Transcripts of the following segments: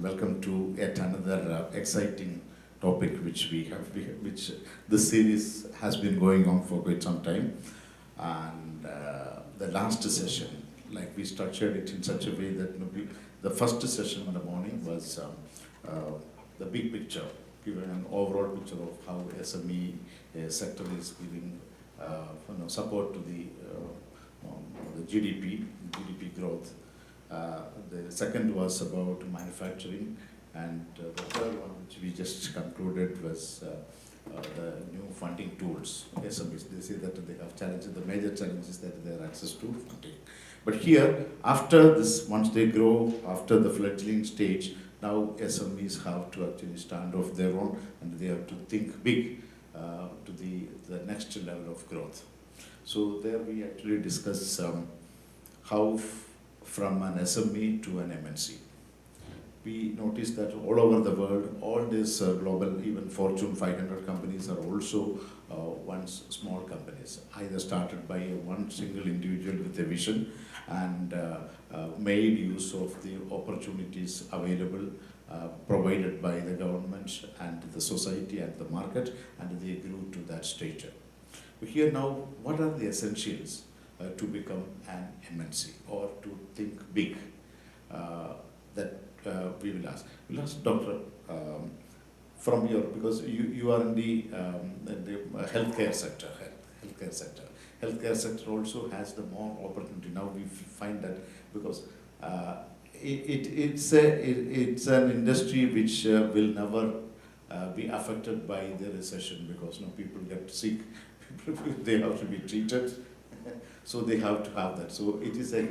Welcome to yet another exciting topic which this series has been going on for quite some time. And the last session, like we structured it in such a way that the first session in the morning was the big picture, giving an overall picture of how SME sector is giving support to the GDP growth. The second was about manufacturing, and the third one, which we just concluded, was the new funding tools. SMEs, they say that they have challenges. The major challenge is that they have access to funding. But here, after this, once they grow, after the fledgling stage, now SMEs have to actually stand off their own, and they have to think big to the next level of growth. So there we actually discuss how from an SME to an MNC. We noticed that all over the world, all these global, even Fortune 500 companies are also once small companies, either started by one single individual with a vision and made use of the opportunities available provided by the government and the society and the market, and they grew to that stature. Here now, what are the essentials to become an MNC or to think big? That we will ask. We'll ask Doctor from your, because you are in the healthcare sector. Healthcare sector also has the more opportunity. Now we find that because it's an industry which will never be affected by the recession, because people get sick, they have to be treated. So they have to have that. So it is a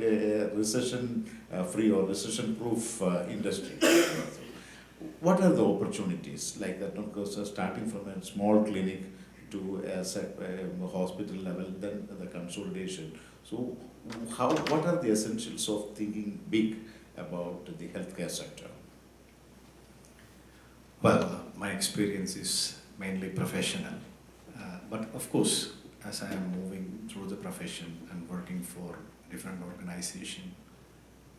recession-free or recession-proof industry. What are the opportunities like that? Because starting from a small clinic to a hospital level, then the consolidation. So what are the essentials of thinking big about the healthcare sector? Well, my experience is mainly professional, but of course, as I am moving through the profession and working for different organizations,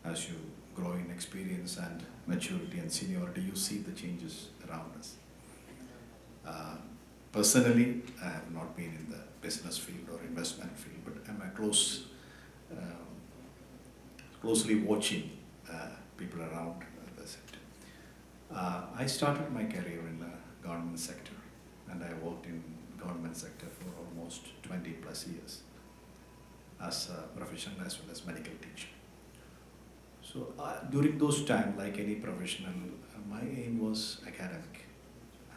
as you grow in experience and maturity and seniority, you see the changes around us. Personally, I have not been in the business field or investment field, but I'm closely watching people around the sector. I started my career in the government sector, and I worked in government sector for almost 20 plus years as a professional as well as medical teacher. So during those times, like any professional, my aim was academic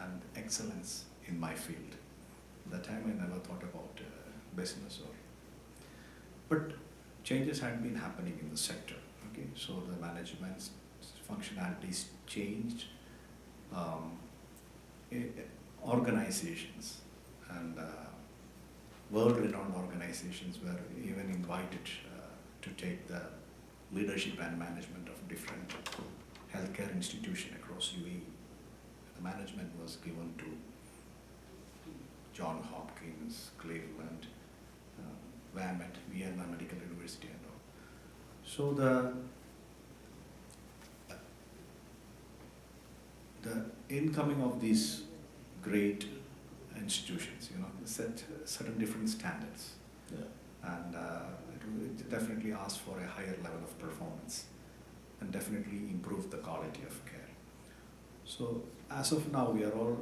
and excellence in my field. At that time I never thought about business but changes had been happening in the sector. Okay, so the management's functionalities changed, organizations and world-renowned organizations were even invited to take the leadership and management of different healthcare institutions across UAE. The management was given to John Hopkins, Cleveland, VAMET, Vienna Medical University and all. So the incoming of these great institutions, set certain different standards. Yeah. And it definitely asks for a higher level of performance and definitely improve the quality of care. So as of now, we have all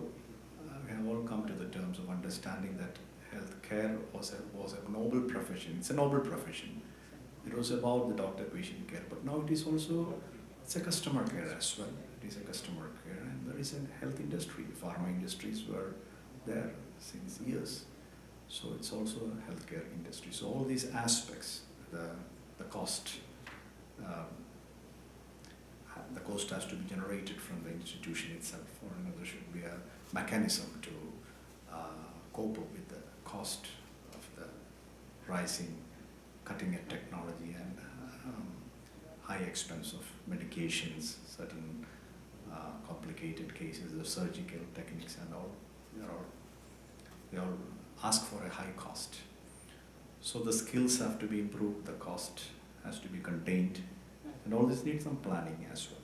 come to the terms of understanding that healthcare was a noble profession. It's a noble profession. It was about the doctor-patient care, but now it's a customer care as well. It is a customer care, and there is a health industry. Pharma industries were there since years. So it's also a healthcare industry. So all these aspects, the cost has to be generated from the institution itself, or there should be a mechanism to cope up with the cost of the rising cutting-edge technology and high expense of medications, certain complicated cases of surgical techniques and all. They all ask for a high cost. So the skills have to be improved, the cost has to be contained, and all this needs some planning as well.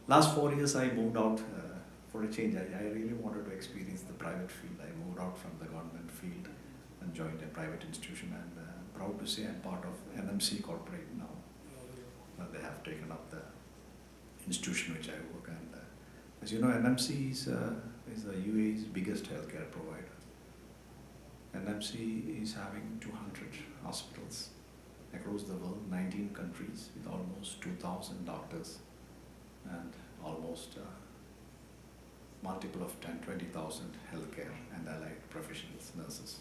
Last 4 years I moved out for a change. I really wanted to experience the private field. I moved out from the government field and joined a private institution, and proud to say I'm part of NMC corporate now. They have taken up the institution which I work, and as you know, NMC is the UAE's biggest healthcare provider. NMC is having 200 hospitals across the world, 19 countries, with almost 2,000 doctors and almost multiple of 10-20,000 healthcare and allied professionals, nurses.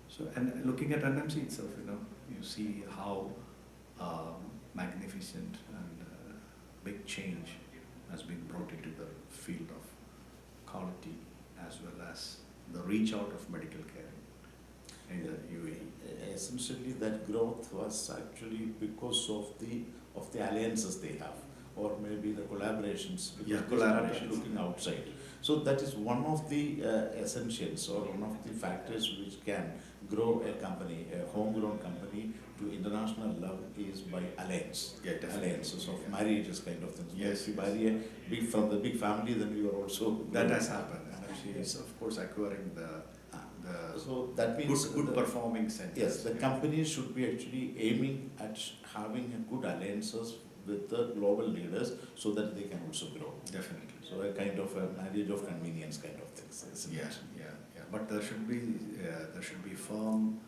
So, and looking at NMC itself, you see how magnificent and big change has been brought into the field of quality as well as the reach out of medical care in the UAE. Essentially, that growth was actually because of the alliances they have, or maybe the collaborations. Because they started looking outside. So that is one of the essentials, or one of the factors which can grow a company, a homegrown company, to international level is by alliance. Yeah, alliances of marriages, kind of things. Yes, if you marry from the big family, then you are also that has happened. And she is of course acquiring the so that means good performing centers. Yes, the companies should be actually aiming at having a good alliances with the global leaders so that they can also grow. Definitely. So a kind of a marriage of convenience kind of things. Isn't it? Yeah. But there should be firm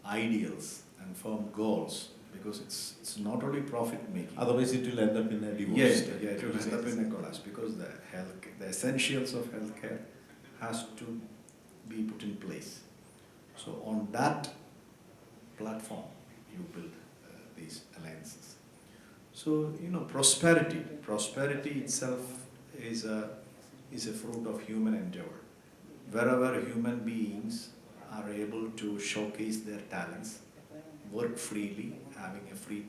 ideals and firm goals, because it's not only profit making. Otherwise, it will end up in a divorce. Yeah, it will end up in a collapse, because the essentials of healthcare has to be put in place. So on that platform, you build these alliances. So prosperity itself is a fruit of human endeavor. Wherever human beings are able to showcase their talents, work freely, having a free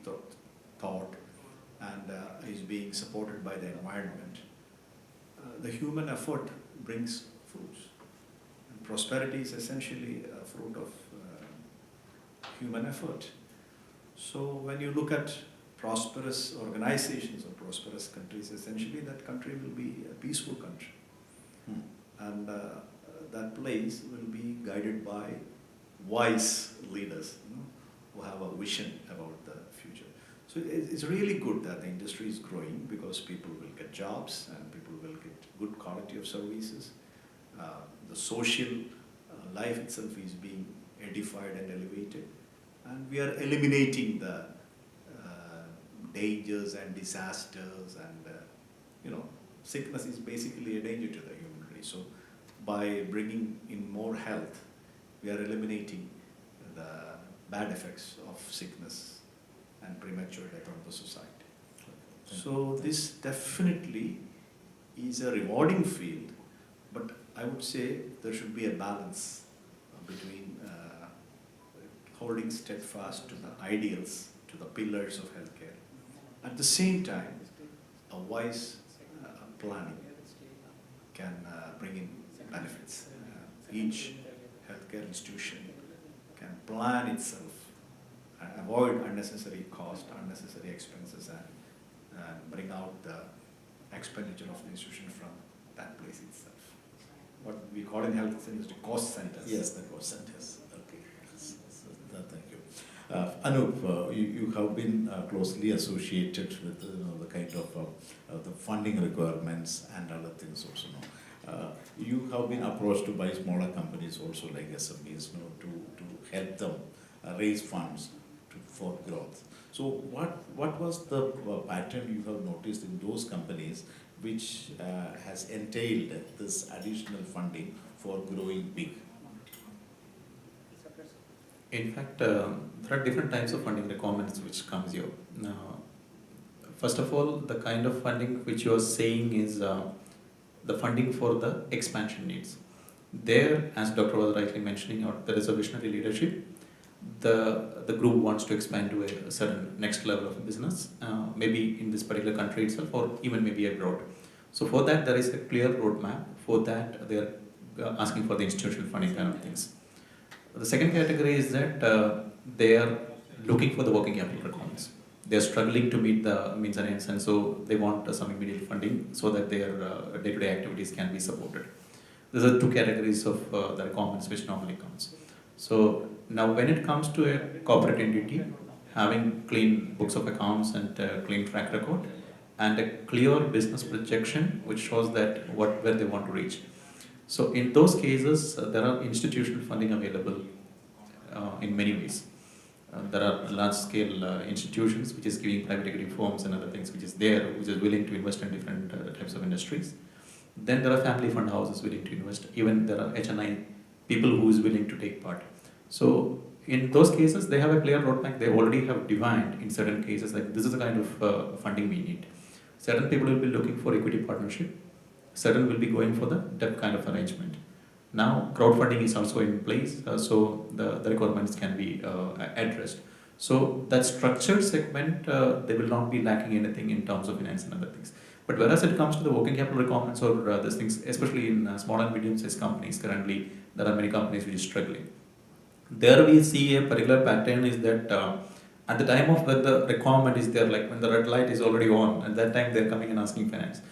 thought, and is being supported by the environment, the human effort brings fruits. And prosperity is essentially a fruit of human effort. So when you look at prosperous organizations or prosperous countries, essentially that country will be a peaceful country. And that place will be guided by wise leaders, who have a vision about the future. So it's really good that the industry is growing, because people will get jobs and people will get good quality of services. The social life itself is being edified and elevated, and we are eliminating the dangers and disasters, and sickness is basically a danger to the human race. So by bringing in more health, we are eliminating the bad effects of sickness and premature death on the society. So this definitely is a rewarding field, but I would say there should be a balance between holding steadfast to the ideals, to the pillars of healthcare. At the same time, a wise planning can bring in benefits. Each healthcare institution can plan itself and avoid unnecessary cost, unnecessary expenses, and bring out the expenditure of the institution from that place itself. What we call in health industry cost centers. Yes, the cost centers. Okay. Thank you. Anup, you have been closely associated with the kind of the funding requirements and other things also. You have been approached by smaller companies also, like SMEs, to help them raise funds for growth. So what was the pattern you have noticed in those companies which has entailed this additional funding for growing big? In fact, there are different types of funding requirements which comes here. First of all, the kind of funding which you are saying is the funding for the expansion needs. There, as Dr. was rightly mentioning, there is a visionary leadership. The group wants to expand to a certain next level of business, maybe in this particular country itself, or even maybe abroad. So for that, there is a clear roadmap. For that, they are asking for the institutional funding kind of things. The second category is that they are looking for the working capital requirements. they're struggling to meet the means and ends, and so they want some immediate funding so that their day-to-day activities can be supported. These are two categories of the requirements which normally comes. So now when it comes to a corporate entity, having clean books of accounts and clean track record, and a clear business projection which shows that where they want to reach. So in those cases, there are institutional funding available in many ways. There are large-scale institutions which is giving private equity firms and other things which is there, which is willing to invest in different types of industries. Then there are family fund houses willing to invest. Even there are HNI people who is willing to take part. So in those cases, they have a clear roadmap. They already have defined in certain cases like this is the kind of funding we need. Certain people will be looking for equity partnership. Certain will be going for the debt kind of arrangement. Now crowdfunding is also in place, so the requirements can be addressed. So that structured segment, they will not be lacking anything in terms of finance and other things. But whereas it comes to the working capital requirements or these things, especially in small and medium-sized companies, currently there are many companies which are struggling. There we see a particular pattern is that at the time of when the requirement is there, like when the red light is already on, at that time they're coming and asking finance.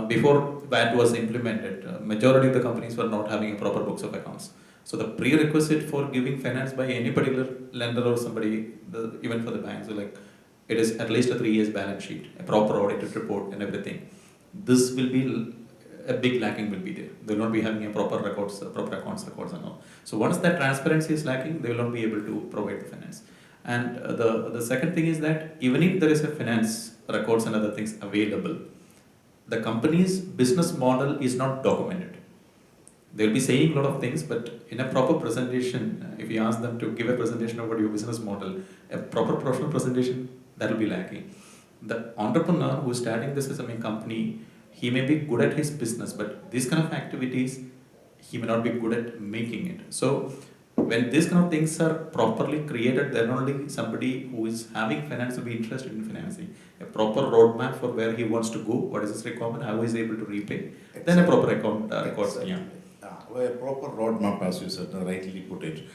Before VAT was implemented, majority of the companies were not having a proper books of accounts. So the prerequisite for giving finance by any particular lender or somebody, even for the banks, so like it is at least a 3 years balance sheet, a proper audited report and everything. This will be a big lacking will be there. They will not be having a proper records, proper accounts records and all. So once that transparency is lacking, they will not be able to provide the finance. And the second thing is that even if there is a finance records and other things available, the company's business model is not documented. They'll be saying a lot of things, but in a proper presentation, if you ask them to give a presentation about your business model, a proper professional presentation, that will be lacking. The entrepreneur who is starting this as a company, he may be good at his business, but these kind of activities, he may not be good at making it. So when these kind of things are properly created, then only somebody who is having finance will be interested in financing. A proper roadmap for where he wants to go, what is his requirement, how he is able to repay, then a proper account records. Exactly. A proper roadmap, as you said, rightly put it.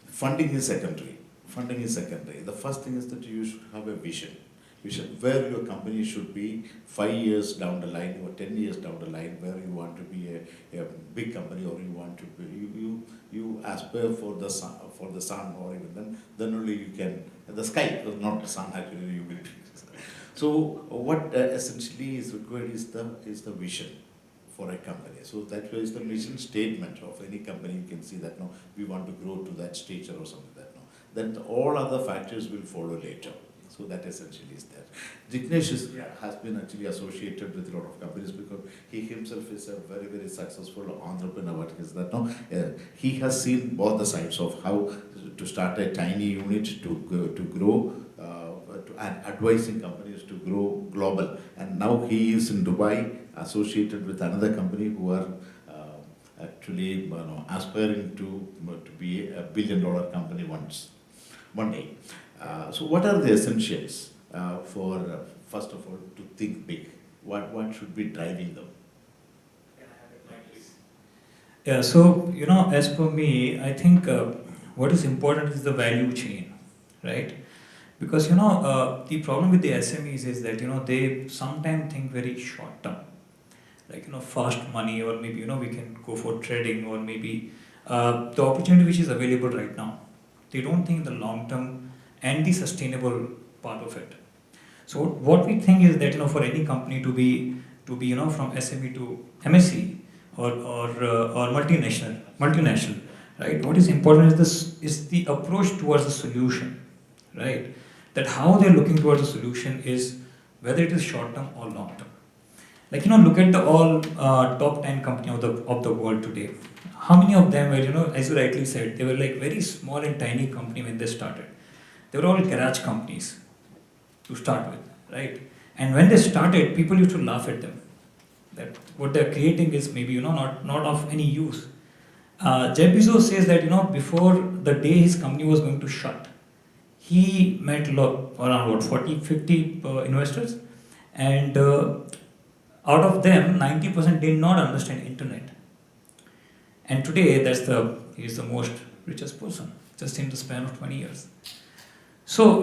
Funding is secondary. Funding is secondary. The first thing is that you should have a vision. Where your company should be 5 years down the line or 10 years down the line, where you want to be a big company, or you want to be, you aspire for the sun, or even then only you can, the sky, not the sun actually, you will. So what essentially is required is the vision for a company. So that is the mission statement of any company. You can see that no, we want to grow to that stature or something like that. No, then all other factors will follow later. So that essentially is that. Jignesh has been actually associated with a lot of companies because he himself is a very, very successful entrepreneur. He has seen both the sides of how to start a tiny unit to grow, and advising companies to grow global. And now he is in Dubai, associated with another company who are actually aspiring to be a $1 billion company one day. So what are the essentials for, first of all, to think big? What should be driving them? Yeah, so, as per me, I think what is important is the value chain, right? Because, the problem with the SMEs is that, they sometimes think very short term. Like, fast money, or maybe, we can go for trading, or maybe the opportunity which is available right now. They don't think the long term and the sustainable part of it. So what we think is that, for any company to be from SME to MSC or multinational, right? What is important is the approach towards the solution, right? That how they're looking towards the solution is whether it is short term or long term. Like, look at the all top 10 companies of the world today. How many of them were, as you rightly said, they were like very small and tiny company when they started. They were all garage companies to start with, right? And when they started, people used to laugh at them. That what they're creating is maybe, not of any use. Jeff Bezos says that, before the day his company was going to shut, he met around 40, 50 investors, and out of them, 90% did not understand internet. And today, he's the most richest person, just in the span of 20 years. So,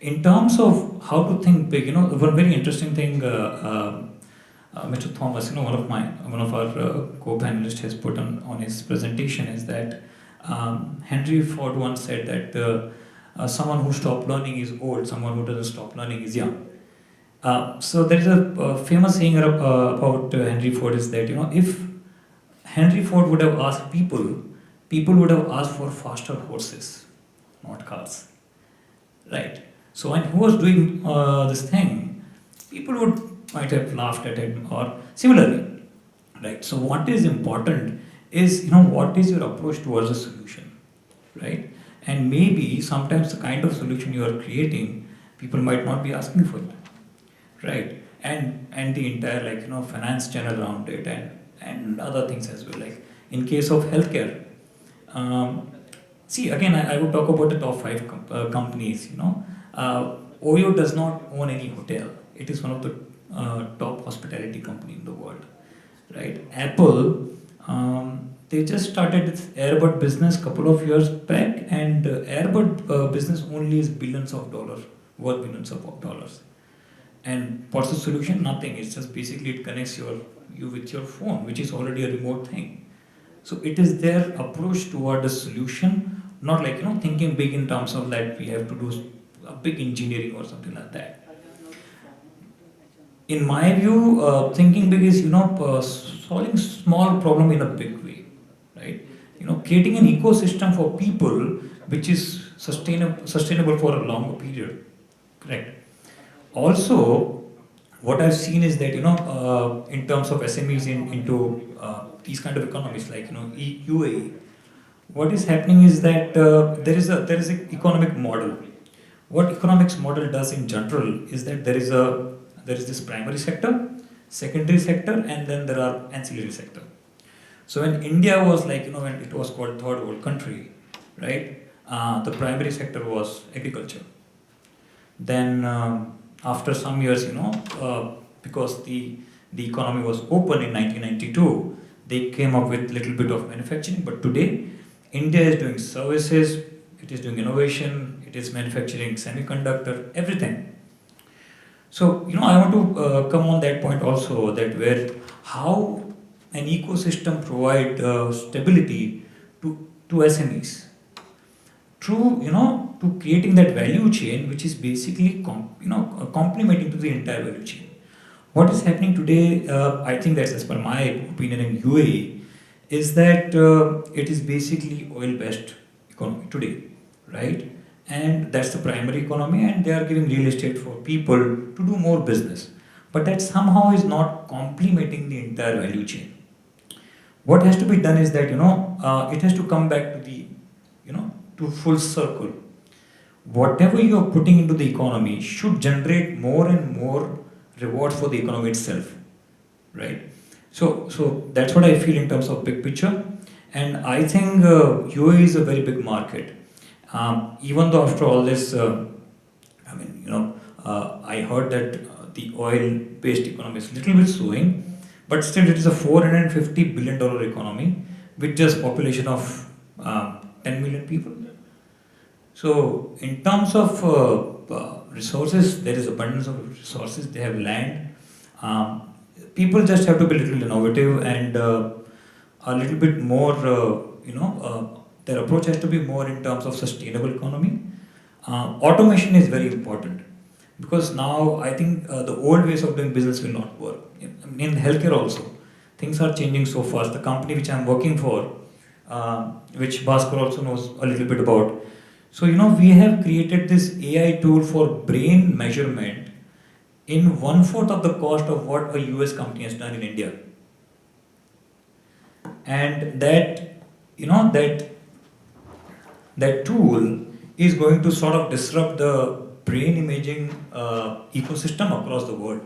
in terms of how to think big, one very interesting thing, Mr. Thomas, one of our co-panelists has put on his presentation is that Henry Ford once said that someone who stopped learning is old, someone who doesn't stop learning is young. So there is a famous saying about Henry Ford is that, if Henry Ford would have asked people would have asked for faster horses, not cars. Right. So when he was doing this thing, people might have laughed at him or similarly. Right. So what is important is what is your approach towards a solution, right? And maybe sometimes the kind of solution you are creating, people might not be asking for it, right? And the entire finance channel around it and other things as well. Like in case of healthcare, see again I would talk about the top five companies. Oyo does not own any hotel. It is one of the top hospitality company in the world, right? Apple, they just started its Airbud business couple of years back, and Airbud business only is billions of dollars, worth billions of dollars. And what's the solution? Nothing. It's just basically it connects you with your phone, which is already a remote thing. So it is their approach toward the solution, not like thinking big in terms of that we have to do a big engineering or something like that. In my view, thinking big is solving small problem in a big way, right? Creating an ecosystem for people which is sustainable for a longer period, correct? Also, what I've seen is that in terms of SMEs into these kind of economies like UAE, what is happening is that there is an economic model. What economics model does in general is that there is this primary sector, secondary sector, and then there are ancillary sector. So when India was when it was called third world country, right? The primary sector was agriculture. Then after some years, because the economy was open in 1992, they came up with little bit of manufacturing. But today, India is doing services, it is doing innovation, it is manufacturing semiconductor, everything. So, I want to come on that point also, that where how an ecosystem provide stability to SMEs through, to creating that value chain, which is basically, complementing to the entire value chain. What is happening today, I think that's as per my opinion in UAE, is that it is basically oil-based economy today, right? And that's the primary economy, and they are giving real estate for people to do more business. But that somehow is not complementing the entire value chain. What has to be done is that, it has to come back to the, to full circle. Whatever you are putting into the economy should generate more and more rewards for the economy itself, right? So that's what I feel in terms of big picture. And I think UAE is a very big market. Even though after all this, I heard that the oil-based economy is a little bit slowing, but still it is a $450 billion economy with just population of 10 million people. So in terms of resources, there is abundance of resources. They have land. People just have to be a little innovative and a little bit more, their approach has to be more in terms of sustainable economy. Automation is very important because now I think the old ways of doing business will not work. In healthcare also, things are changing so fast. The company which I'm working for, which Bhaskar also knows a little bit about. So, we have created this AI tool for brain measurement in 1/4 of the cost of what a US company has done in India. And that tool is going to sort of disrupt the brain imaging ecosystem across the world.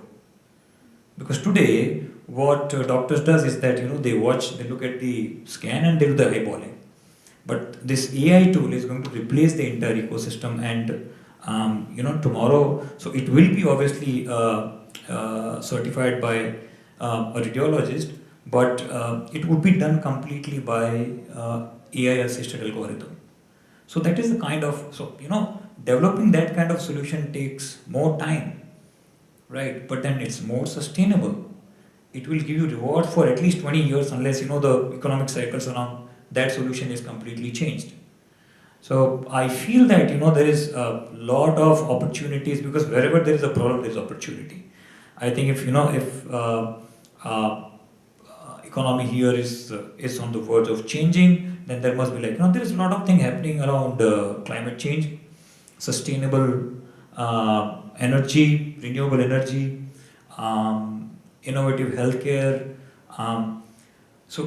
Because today, what doctors does is that, they look at the scan and they do the eyeballing. But this AI tool is going to replace the entire ecosystem and, tomorrow, so it will be obviously certified by a radiologist, but it would be done completely by AI assisted algorithm. So that is the kind of, developing that kind of solution takes more time, right? But then it's more sustainable. It will give you reward for at least 20 years unless the economic cycles around that solution is completely changed. So I feel that there is a lot of opportunities, because wherever there is a problem, there is opportunity. I think if uh, economy here is on the verge of changing, then there must be there is a lot of thing happening around climate change, sustainable energy, renewable energy, innovative healthcare. So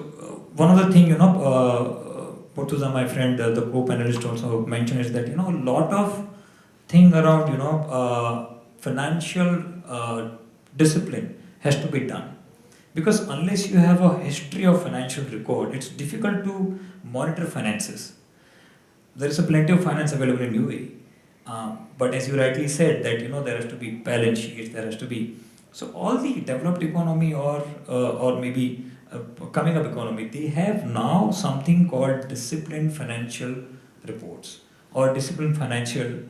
one of the thing Portuza, my friend, the co-panelist also mentioned is that a lot of thing around financial discipline has to be done, because unless you have a history of financial record, it's difficult to monitor finances. There is a plenty of finance available in UAE, but as you rightly said that there has to be balance sheets, there has to be, so all the developed economy or maybe coming up economy, they have now something called disciplined financial reports or disciplined financial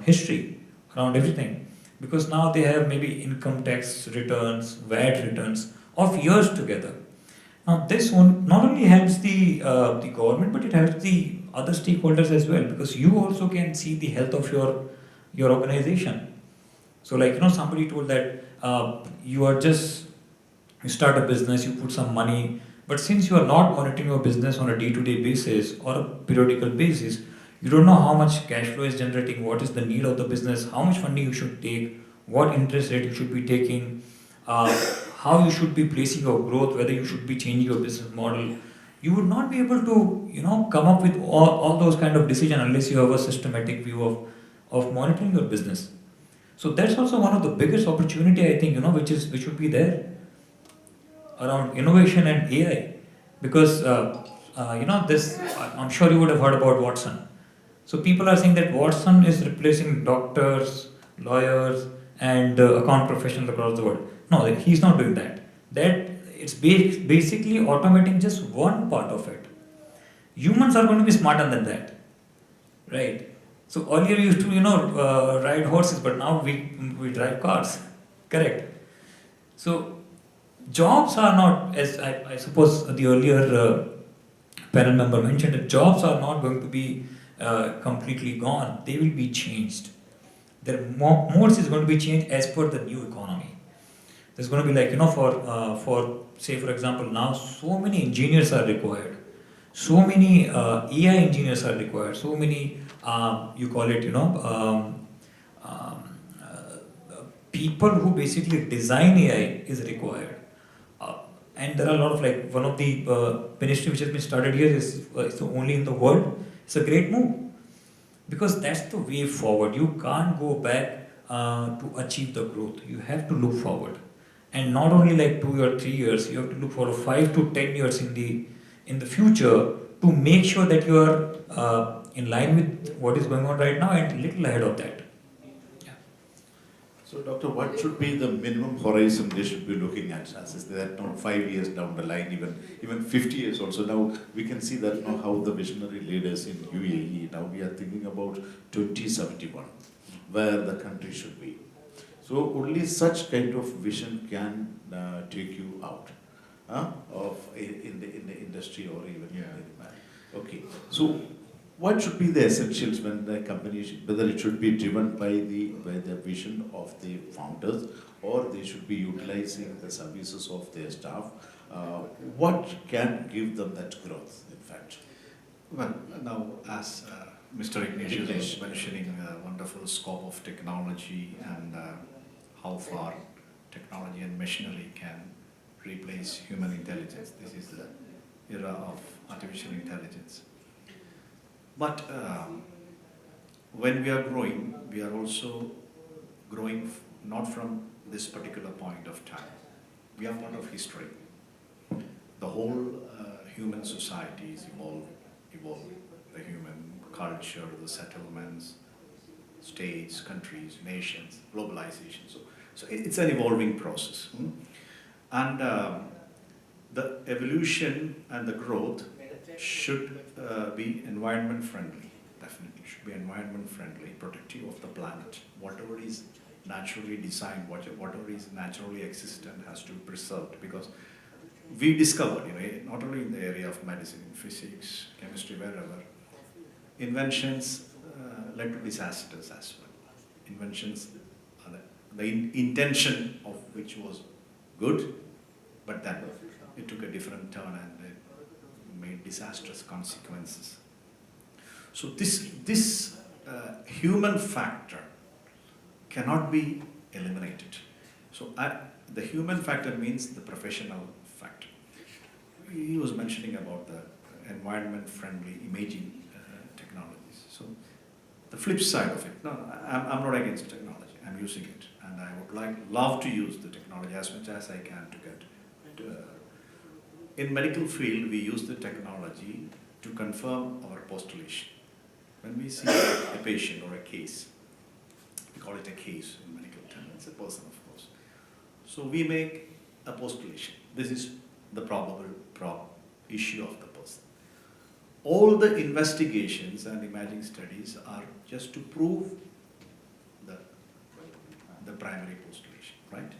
history around everything, because now they have maybe income tax returns, VAT returns of years together. Now this one not only helps the government, but it helps the other stakeholders as well, because you also can see the health of your organization. So somebody told that you start a business, you put some money, but since you are not monitoring your business on a day-to-day basis or a periodical basis, you don't know how much cash flow is generating, what is the need of the business, how much funding you should take, what interest rate you should be taking, how you should be placing your growth, whether you should be changing your business model. You would not be able to come up with all those kind of decisions unless you have a systematic view of monitoring your business. So that's also one of the biggest opportunity, I think, which would be there around innovation and AI, because this, I'm sure you would have heard about Watson. So people are saying that Watson is replacing doctors, lawyers, and account professionals across the world. No, he's not doing that. That it's basically automating just one part of it. Humans are going to be smarter than that, right? So earlier we used to ride horses, but now we drive cars, correct? So jobs are not, as I suppose the earlier panel member mentioned, that jobs are not going to be completely gone. They will be changed. Their modes is going to be changed as per the new economy. There's going to be for say for example, now so many engineers are required, so many AI engineers are required, so many you call it people who basically design AI is required. And there are a lot of one of the ministry which has been started here is only in the world. It's a great move, because that's the way forward. You can't go back to achieve the growth. You have to look forward, and not only 2 or 3 years. You have to look for 5 to 10 years in the future to make sure that you are in line with what is going on right now and a little ahead of that. So, Doctor, what should be the minimum horizon they should be looking at? As is that not 5 years down the line, even 50 years also? Now we can see that how the visionary leaders in UAE, now we are thinking about 2071, where the country should be. So only such kind of vision can take you out of in the industry or even in the okay. So what should be the essentials when the company, whether it should be driven by the vision of the founders, or they should be utilizing the services of their staff? What can give them that growth, in fact? Well, now as Mr. Ignatius was mentioning, wonderful scope of technology and how far technology and machinery can replace human intelligence. This is the era of artificial intelligence. But when we are growing, we are also growing not from this particular point of time. We are part of history. The whole human society is evolving. The human culture, the settlements, states, countries, nations, globalization. So it's an evolving process. And the evolution and the growth should be environment friendly. definitely should be environment friendly, protective of the planet. Whatever is naturally designed, whatever is naturally existent has to be preserved, because we discovered, not only in the area of medicine, in physics, chemistry, wherever, inventions led to disasters as well. Inventions, the intention of which was good, but then it took a different turn and it made disastrous consequences. So this human factor cannot be eliminated. So the human factor means the professional factor. He was mentioning about the environment-friendly imaging technologies. So the flip side of it, no, I'm not against technology. I'm using it, and I would love to use the technology as much as I can to get. In medical field, we use the technology to confirm our postulation. When we see a patient or a case, we call it a case in medical terms. It's a person, of course. So we make a postulation. This is the probable issue of the person. All the investigations and imaging studies are just to prove the primary postulation, right?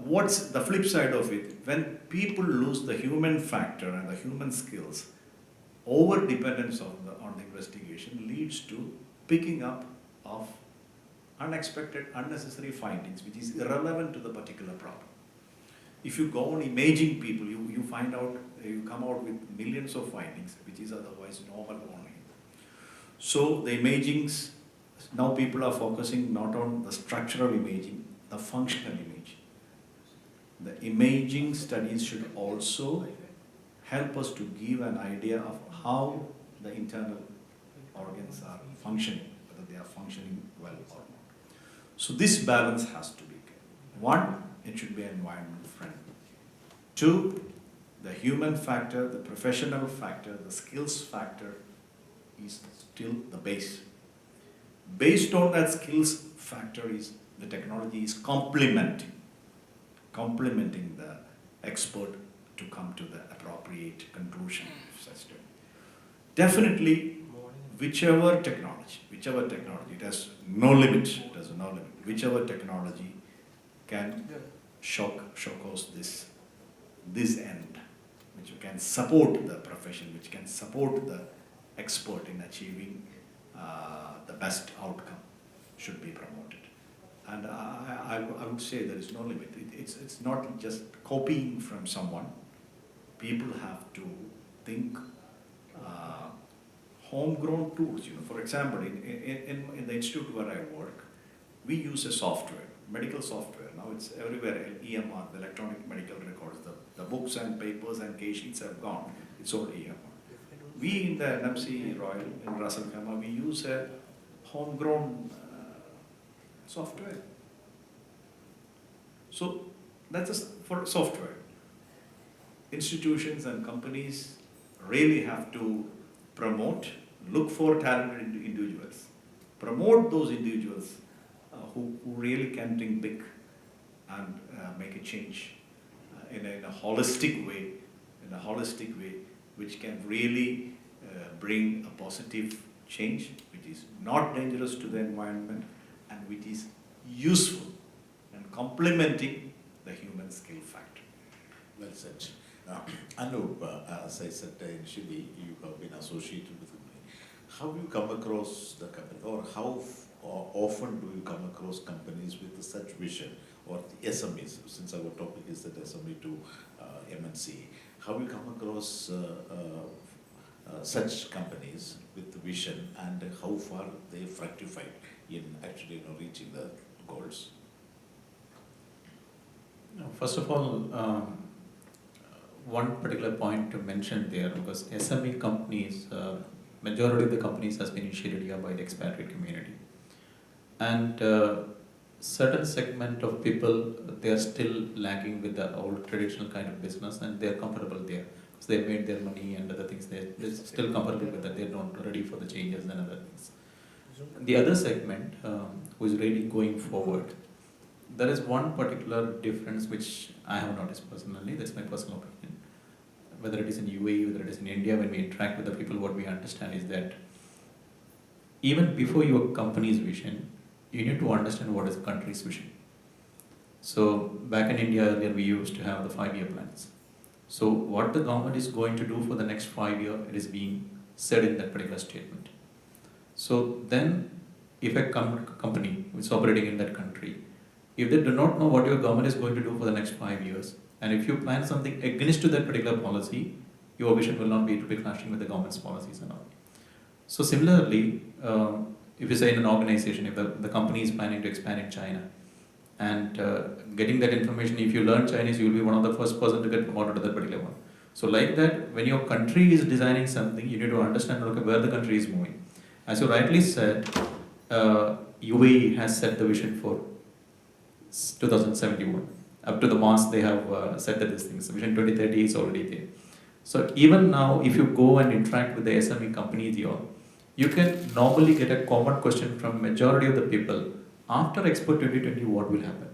What's the flip side of it? When people lose the human factor and the human skills, over dependence on the investigation leads to picking up of unexpected, unnecessary findings, which is irrelevant to the particular problem. If you go on imaging people, you find out, you come out with millions of findings, which is otherwise normal only. So the imagings, now people are focusing not on the structural imaging, the functional imaging. The imaging studies should also help us to give an idea of how the internal organs are functioning, whether they are functioning well or not. So this balance has to be kept. One, it should be environment friendly. Two, the human factor, the professional factor, the skills factor is still the base. Based on that skills factor, is the technology is complementing the expert to come to the appropriate conclusion of such. Definitely, whichever technology, it has no limit, whichever technology can showcase this end, which can support the profession, which can support the expert in achieving the best outcome, should be promoted. And I would say there is no limit. It's not just copying from someone. People have to think homegrown tools. For example, in the institute where I work, we use a software, medical software. Now it's everywhere, EMR, the electronic medical records. The books and papers and case sheets have gone. It's all EMR. We in the NMC Royal in Ras Al Khaimah, we use a homegrown software. So that's just for software. Institutions and companies really have to promote, look for talented individuals, promote those individuals who really can think big and make a change in a holistic way, which can really bring a positive change, which is not dangerous to the environment and which is useful and complementing the human skill factor. Well said. Anup, as I said initially, you have been associated with me. How do you come across the company, or how often do you come across companies with such vision, or the SMEs, since our topic is that SME to MNC? How do you come across such companies with the vision, and how far they fructified in actually reaching the goals? First of all, one particular point to mention there, because SME companies, majority of the companies has been initiated here by the expatriate community. And certain segment of people, they are still lagging with the old traditional kind of business, and they are comfortable there. So they made their money and other things, they're still comfortable with that, they're not ready for the changes and other things. The other segment, who is really going forward, there is one particular difference which I have noticed personally, that's my personal opinion. Whether it is in UAE, whether it is in India, when we interact with the people, what we understand is that even before your company's vision, you need to understand what is the country's vision. So back in India earlier, we used to have the 5-year plans. So what the government is going to do for the next 5 years, it is being said in that particular statement. So then, if a company is operating in that country, if they do not know what your government is going to do for the next 5 years, and if you plan something against to that particular policy, your vision will not be to be clashing with the government's policies and all. So similarly, if you say in an organization, if the company is planning to expand in China, and getting that information, if you learn Chinese, you will be one of the first person to get promoted to that particular one. So like that, when your country is designing something, you need to understand where the country is moving. As you rightly said, UAE has set the vision for 2071. Up to the Mars, they have set that these things. Vision 2030 is already there. So even now, if you go and interact with the SME companies here, you can normally get a common question from majority of the people. After Expo 2020, what will happen?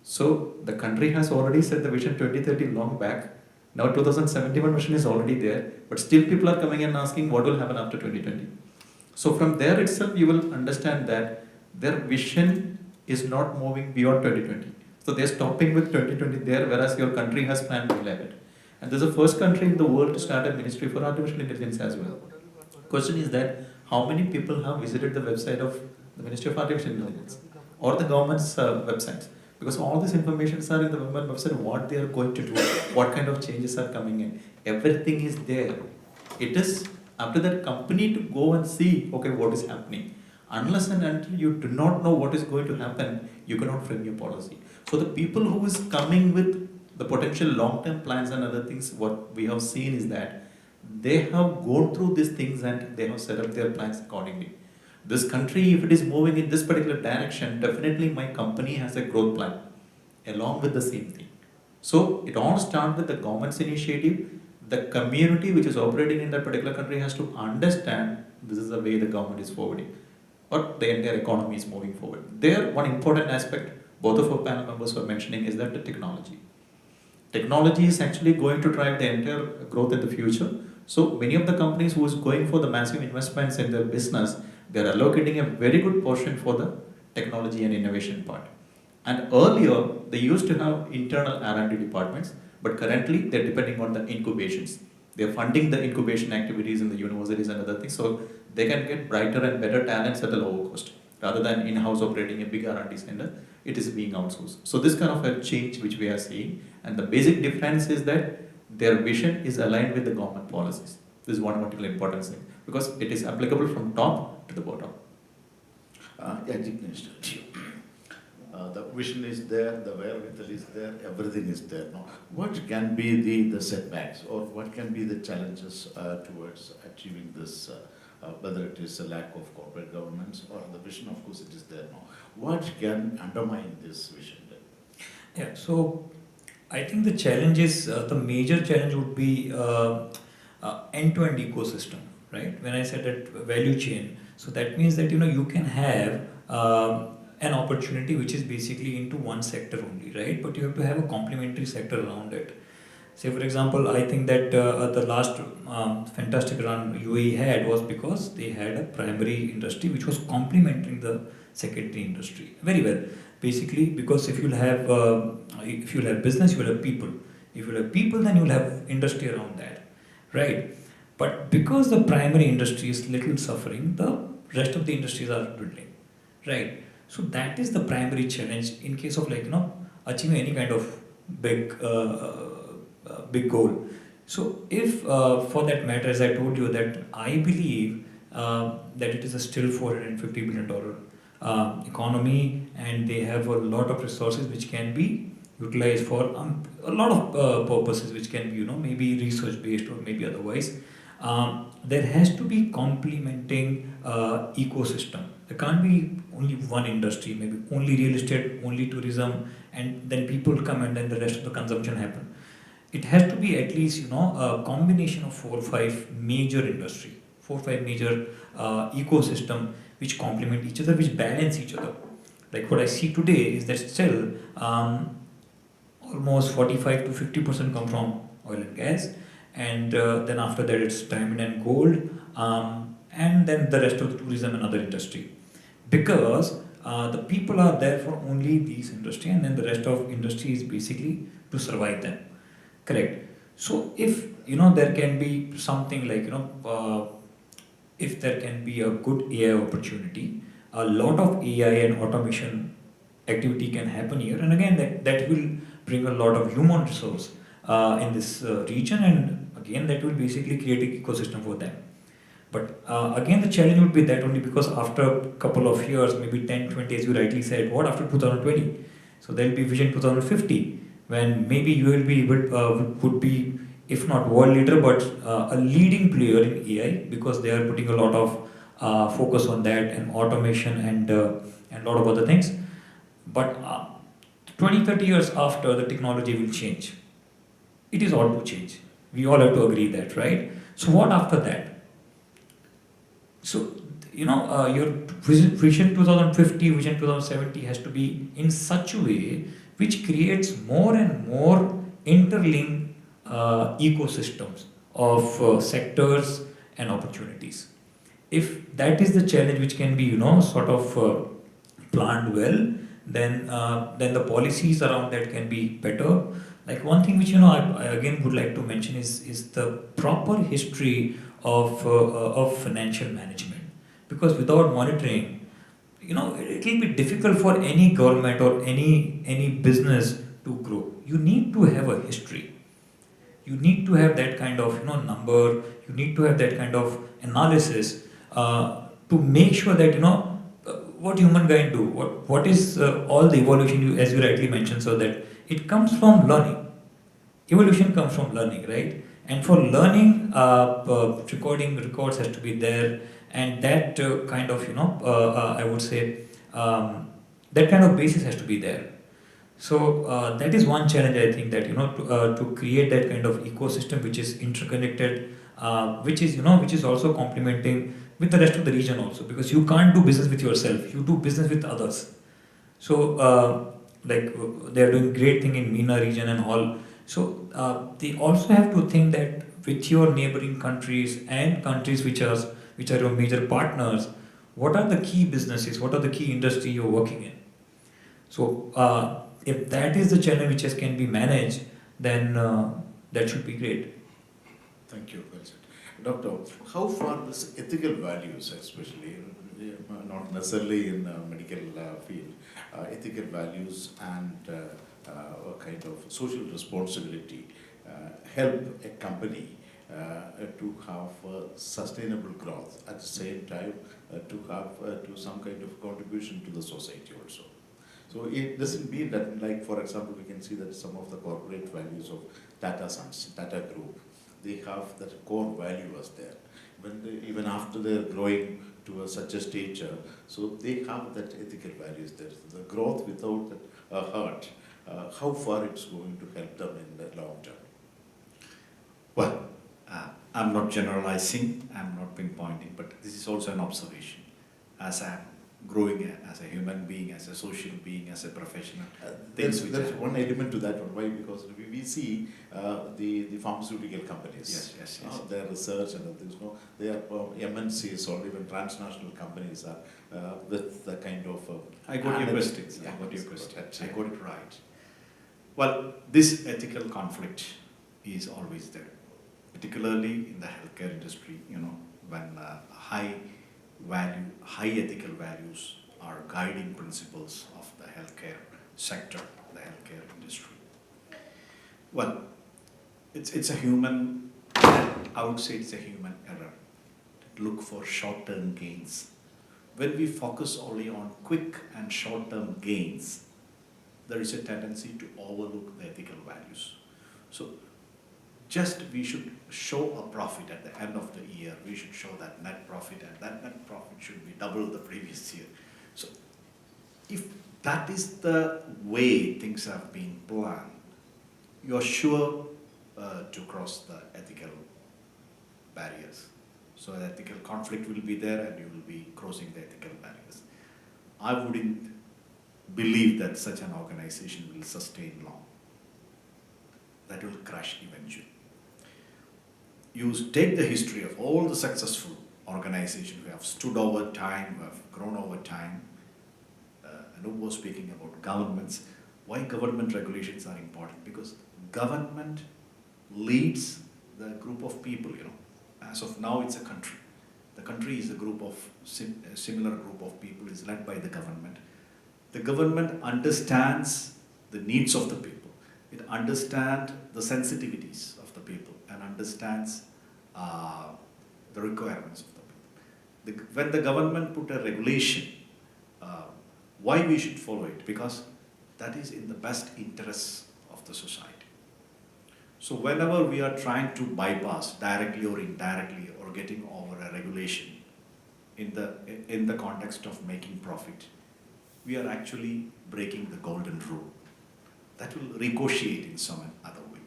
So the country has already set the vision 2030 long back. Now 2071 vision is already there, but still people are coming and asking what will happen after 2020. So from there itself, you will understand that their vision is not moving beyond 2020. So they're stopping with 2020 there, whereas your country has planned to 11. And this is the first country in the world to start a ministry for artificial intelligence as well. Question is that how many people have visited the website of the Ministry of Artificial Intelligence or the government's websites? Because all these informations are in the government website, what they are going to do, what kind of changes are coming in. Everything is there. It is up to that company to go and see, okay, what is happening. Unless and until you do not know what is going to happen, you cannot frame your policy. So the people who is coming with the potential long-term plans and other things, what we have seen is that they have gone through these things and they have set up their plans accordingly. This country, if it is moving in this particular direction, definitely my company has a growth plan along with the same thing. So it all starts with the government's initiative. The community which is operating in that particular country has to understand this is the way the government is forwarding or the entire economy is moving forward. There, one important aspect both of our panel members were mentioning is that the technology. Technology is actually going to drive the entire growth in the future. So many of the companies who is going for the massive investments in their business, they are allocating a very good portion for the technology and innovation part. And earlier, they used to have internal R&D departments, but currently they're depending on the incubations. They're funding the incubation activities in the universities and other things, so they can get brighter and better talents at a lower cost. Rather than in-house operating a big R&D center, it is being outsourced. So this kind of a change which we are seeing, and the basic difference is that their vision is aligned with the government policies. This is one particular important thing, because it is applicable from top to the bottom. Jignesh, the vision is there, the wherewithal is there, everything is there. Now, what can be the setbacks, or what can be the challenges towards achieving this, whether it is a lack of corporate governance or the vision, of course, it is there now. What can undermine this vision then? Yeah, so I think the challenge is, the major challenge would be end-to-end ecosystem, right? When I said that value chain, so that means that you can have an opportunity which is basically into one sector only, right? But you have to have a complementary sector around it. Say for example, I think that the last fantastic run UAE had was because they had a primary industry which was complementing the secondary industry very well. Basically, because if you'll have business, you will have people. If you have people, then you will have industry around that, right? But because the primary industry is little suffering, the rest of the industries are dwindling, right? So that is the primary challenge in case of achieving any kind of big goal. So if for that matter, as I told you, that I believe that it is a still $450 billion economy, and they have a lot of resources which can be utilized for a lot of purposes, which can be maybe research based or maybe otherwise. There has to be complementing ecosystem. There can't be only one industry, maybe only real estate, only tourism, and then people come and then the rest of the consumption happen. It has to be at least a combination of 4 or 5 major industry, 4 or 5 major ecosystem which complement each other, which balance each other. Like what I see today is that still almost 45 to 50% come from oil and gas, and then after that it's diamond and gold, and then the rest of the tourism and other industry. Because the people are there for only these industry, and then the rest of industry is basically to survive them. Correct. So if there can be something like if there can be a good AI opportunity, a lot of AI and automation activity can happen here, and again that will bring a lot of human resource in this region, and again that will basically create an ecosystem for them. But again, the challenge would be that only because after a couple of years, maybe 10, 20, as you rightly said, what after 2020? So there will be Vision 2050, when maybe you will be would be, if not world leader, but a leading player in AI, because they are putting a lot of focus on that and automation and a lot of other things. But 20, 30 years after, the technology will change. It is all to change. We all have to agree that, right? So what after that? So, your Vision 2050, Vision 2070 has to be in such a way which creates more and more interlinked ecosystems of sectors and opportunities. If that is the challenge which can be, sort of planned well, then the policies around that can be better. Like one thing which I again would like to mention is the proper history of financial management, because without monitoring, it will be difficult for any government or any business to grow. You need to have a history. You need to have that kind of number. You need to have that kind of analysis to make sure that what human kind do, what is all the evolution, as you rightly mentioned, so that it comes from learning. Evolution comes from learning, right? And for learning, records has to be there, and that kind of I would say that kind of basis has to be there. So that is one challenge, I think, that to create that kind of ecosystem which is interconnected, which is also complementing with the rest of the region also, because you can't do business with yourself, you do business with others. So like they are doing great thing in MENA region and all. So they also have to think that with your neighboring countries and countries which are your major partners, what are the key businesses, what are the key industry you're working in. So if that is the channel which can be managed, then that should be great. Thank you, well said. Doctor, how far this ethical values, especially, not necessarily in medical field, ethical values and a kind of social responsibility help a company to have sustainable growth, at the same time to have to some kind of contribution to the society also. So it doesn't mean that, like for example, we can see that some of the corporate values of Tata Sons, Tata Group, they have that core value was there. Even after they're growing to such a stage, so they have that ethical values there. So the growth without that hurt, how far it's going to help them in the long term? Well, I'm not generalizing, I'm not pinpointing, but this is also an observation. As I'm growing as a human being, as a social being, as a professional. There's one element to that one. Why? Because we see the pharmaceutical companies, Yes. their research and things. They are MNCs or even transnational companies are with the kind of. I got your question. Yeah, I got your question. yeah. I got it right. Well, this ethical conflict is always there, particularly in the healthcare industry. When high ethical values are guiding principles of the healthcare sector, the healthcare industry. Well, it's a human, I would say it's a human error to look for short-term gains. When we focus only on quick and short-term gains, there is a tendency to overlook the ethical values. So just we should show a profit at the end of the year. We should show that net profit, and that net profit should be double the previous year. So if that is the way things have been planned, you're sure to cross the ethical barriers. So the ethical conflict will be there and you will be crossing the ethical barriers. I wouldn't believe that such an organization will sustain long. That will crash eventually. You take the history of all the successful organizations who have stood over time, who have grown over time. Anup was speaking about governments. Why government regulations are important? Because government leads the group of people, you know. As of now, it's a country. The country is a group of, a similar group of people is led by the government. The government understands the needs of the people. It understands the sensitivities of the people and understands the requirements of the people. When the government put a regulation, why we should follow it? Because that is in the best interests of the society. So whenever we are trying to bypass directly or indirectly or getting over a regulation in the context of making profit, we are actually breaking the golden rule. That will ricochet in some other way.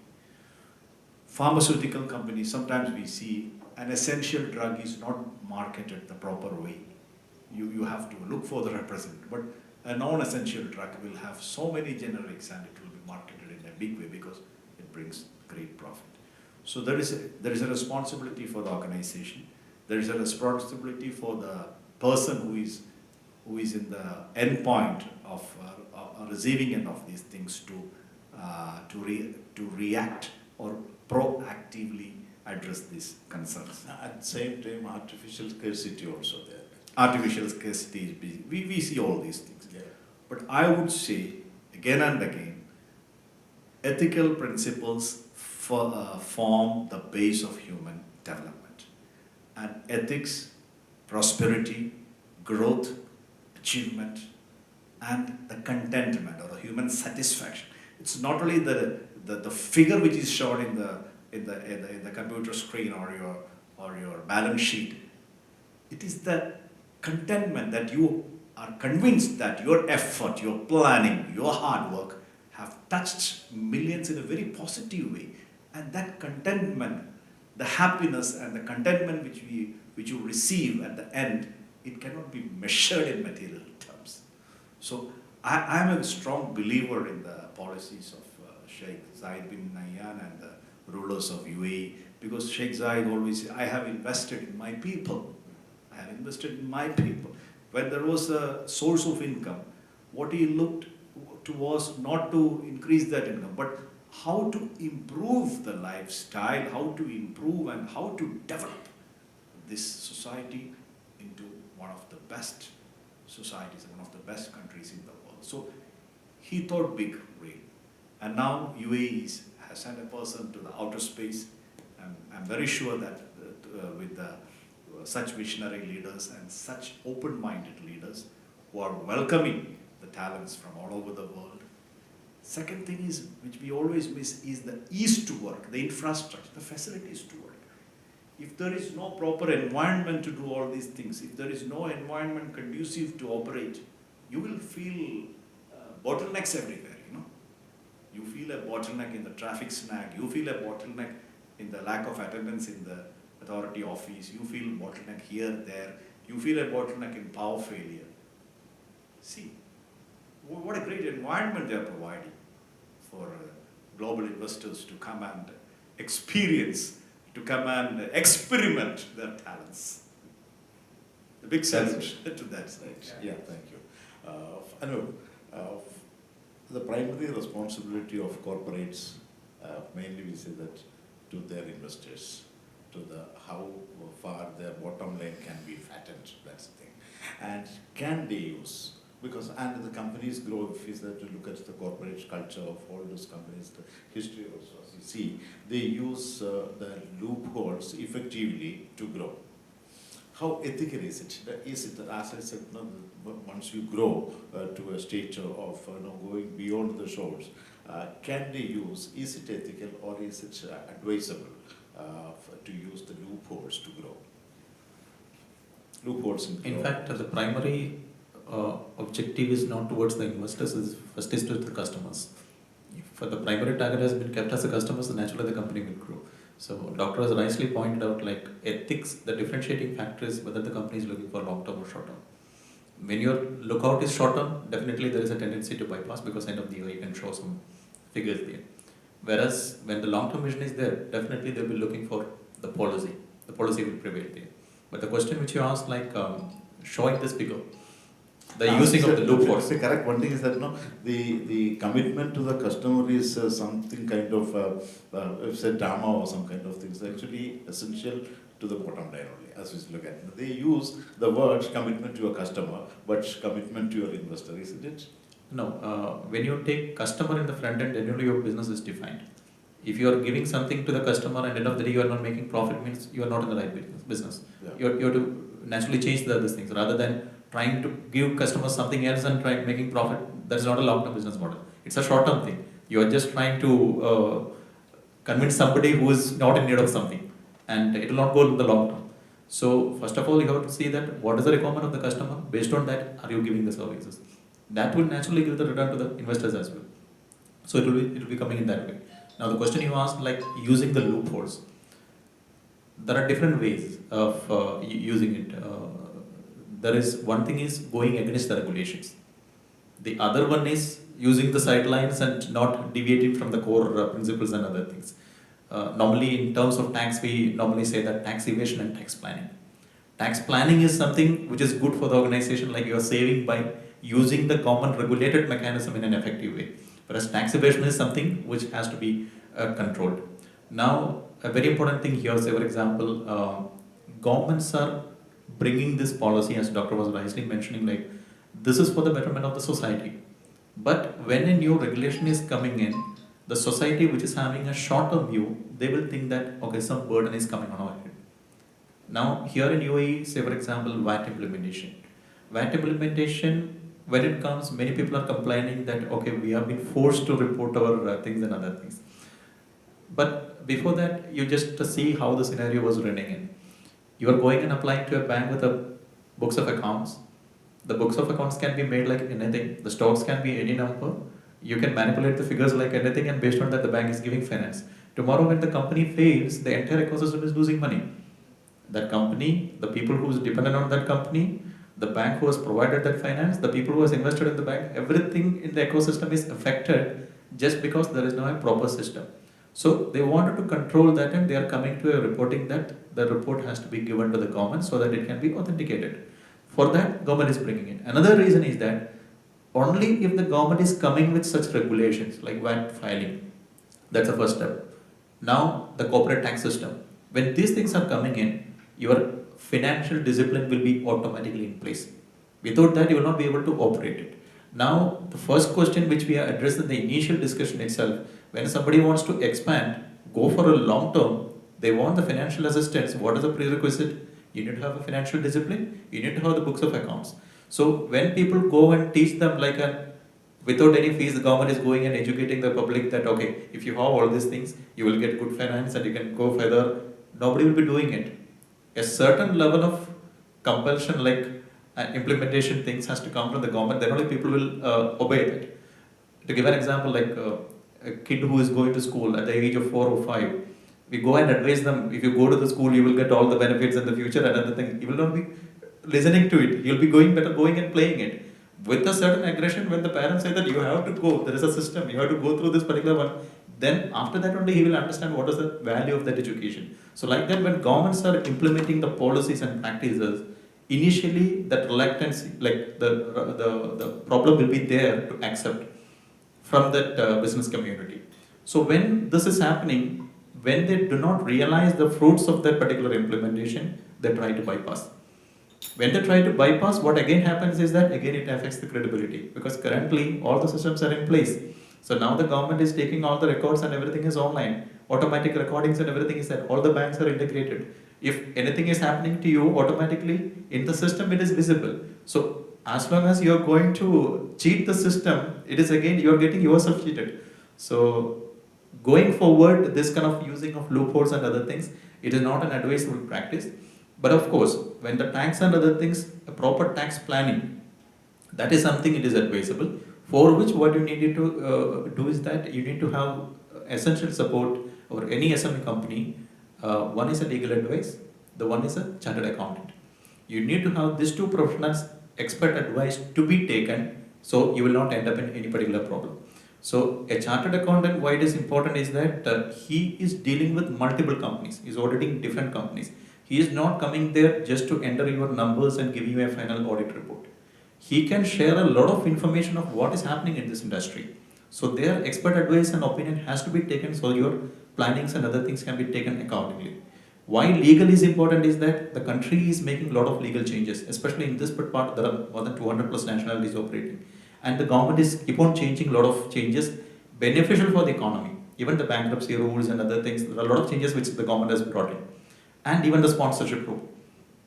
Pharmaceutical companies, sometimes we see an essential drug is not marketed the proper way. You have to look for the representative, but a non-essential drug will have so many generics and it will be marketed in a big way because it brings great profit. So there is a responsibility for the organization. There is a responsibility for the person who is in the end point of receiving end of these things to react or proactively address these concerns. At the same time, artificial scarcity also there. Artificial scarcity, we see all these things. Yeah. But I would say, again and again, ethical principles form the base of human development. And ethics, prosperity, growth, achievement, and the contentment or the human satisfaction. It's not only the figure which is shown in the computer screen or your balance sheet. It is the contentment that you are convinced that your effort, your planning, your hard work have touched millions in a very positive way. And that contentment, the happiness and the contentment which you receive at the end, it cannot be measured in material terms. So I am a strong believer in the policies of Sheikh Zayed bin Nahyan and the rulers of UAE, because Sheikh Zayed always said, I have invested in my people. I have invested in my people. When there was a source of income, what he looked to was not to increase that income, but how to improve the lifestyle, how to improve and how to develop this society into one of the best societies and one of the best countries in the world. So he thought big, really. And now UAE has sent a person to the outer space. I'm very sure that with such visionary leaders and such open-minded leaders who are welcoming the talents from all over the world. Second thing is, which we always miss, is the ease to work, the infrastructure, the facilities to work. If there is no proper environment to do all these things, if there is no environment conducive to operate, you will feel bottlenecks everywhere, you know. You feel a bottleneck in the traffic snag, you feel a bottleneck in the lack of attendance in the authority office, you feel bottleneck here, there, you feel a bottleneck in power failure. See, what a great environment they are providing for global investors to come and experience, to come and experiment their talents. A big salute to that side. Yeah, thank you. Anu, the primary responsibility of corporates, mainly we say that to their investors, to how far their bottom line can be fattened, that's the thing. And can they use, because and the companies grow, if you start to look at the corporate culture of all those companies, the history also, as you see, they use the loopholes effectively to grow. How ethical is it? Is it, as I said, once you grow to a stage of going beyond the shores, can they use, is it ethical or is it advisable to use the loopholes to grow? Loopholes in fact, the primary objective is not towards the investors, first is to the customers. If the primary target has been kept as the customers, then naturally the company will grow. So Doctor has nicely pointed out, like ethics, the differentiating factor is whether the company is looking for long-term or short-term. When your lookout is short-term, definitely there is a tendency to bypass, because end of the year you can show some figures there. Whereas when the long-term vision is there, definitely they will be looking for the policy. The policy will prevail there. But the question which you asked, like showing this figure, the using of the loopholes. Correct. One thing is that the commitment to the customer is something kind of if say drama or some kind of things. Actually essential to the bottom line only. As we look at it, they use the words commitment to your customer, but commitment to your investor, isn't it? No, when you take customer in the front end, then only your business is defined. If you are giving something to the customer and at the end of the day you are not making profit, means you are not in the right business. Yeah. You have to naturally change the other things rather than trying to give customers something else and try making profit. That's not a long-term business model. It's a short-term thing. You are just trying to convince somebody who is not in need of something, and it will not go in the long term. So first of all, you have to see that what is the requirement of the customer. Based on that, are you giving the services? That will naturally give the return to the investors as well. So it will be coming in that way. Now the question you asked, like using the loopholes. There are different ways of using it. There is one thing is going against the regulations. The other one is using the sidelines and not deviating from the core principles and other things. Normally in terms of tax, we normally say that tax evasion and tax planning. Tax planning is something which is good for the organization, like you are saving by using the common regulated mechanism in an effective way. Whereas tax evasion is something which has to be controlled. Now, a very important thing here, say for example, governments are bringing this policy, as Dr. was rightly mentioning, like this is for the betterment of the society. But when a new regulation is coming in, the society which is having a short-term view, they will think that, okay, some burden is coming on our head. Now, here in UAE, say for example, VAT implementation. VAT implementation, when it comes, many people are complaining that, okay, we have been forced to report our things and other things. But before that, you just see how the scenario was running in. You are going and applying to a bank with a books of accounts. The books of accounts can be made like anything. The stocks can be any number. You can manipulate the figures like anything, and based on that, the bank is giving finance. Tomorrow, when the company fails, the entire ecosystem is losing money. That company, the people who is dependent on that company, the bank who has provided that finance, the people who has invested in the bank, everything in the ecosystem is affected just because there is no a proper system. So they wanted to control that, and they are coming to a reporting that the report has to be given to the government so that it can be authenticated. For that, government is bringing it. Another reason is that only if the government is coming with such regulations like VAT filing, that's the first step. Now, the corporate tax system. When these things are coming in, your financial discipline will be automatically in place. Without that, you will not be able to operate it. Now, the first question which we are addressed in the initial discussion itself, when somebody wants to expand, go for a long term, they want the financial assistance. What is the prerequisite? You need to have a financial discipline. You need to have the books of accounts. So when people go and teach them like without any fees, the government is going and educating the public that, okay, if you have all these things, you will get good finance and you can go further. Nobody will be doing it. A certain level of compulsion, like implementation things has to come from the government, then only people will obey it. To give an example, like a kid who is going to school at the age of 4 or 5, we go and advise them, if you go to the school, you will get all the benefits in the future and other thing. He will not be listening to it. He will be going and playing it. With a certain aggression, when the parents say that you have to go, there is a system, you have to go through this particular one, then after that only he will understand what is the value of that education. So like that, when governments are implementing the policies and practices, initially that reluctance, like the problem will be there to accept from that business community. So when this is happening, when they do not realize the fruits of that particular implementation, they try to bypass. When they try to bypass, what again happens is that again it affects the credibility, because currently all the systems are in place. So now the government is taking all the records and everything is online. Automatic recordings and everything is there. All the banks are integrated. If anything is happening to you, automatically in the system it is visible. So as long as you are going to cheat the system, it is again you are getting yourself cheated. So going forward, this kind of using of loopholes and other things, it is not an advisable practice. But of course, when the tax and other things, a proper tax planning, that is something it is advisable. For which what you need to do is that you need to have essential support or any SME company. One is a legal advice, the one is a chartered accountant. You need to have these two professionals expert advice to be taken, so you will not end up in any particular problem. So a chartered accountant, why it is important is that he is dealing with multiple companies, he is auditing different companies. He is not coming there just to enter your numbers and give you a final audit report. He can share a lot of information of what is happening in this industry. So their expert advice and opinion has to be taken so your plannings and other things can be taken accordingly. Why legal is important is that the country is making a lot of legal changes, especially in this part there are more than 200 plus nationalities operating. And the government is keep on changing a lot of changes beneficial for the economy. Even the bankruptcy rules and other things, there are a lot of changes which the government has brought in. And even the sponsorship rule.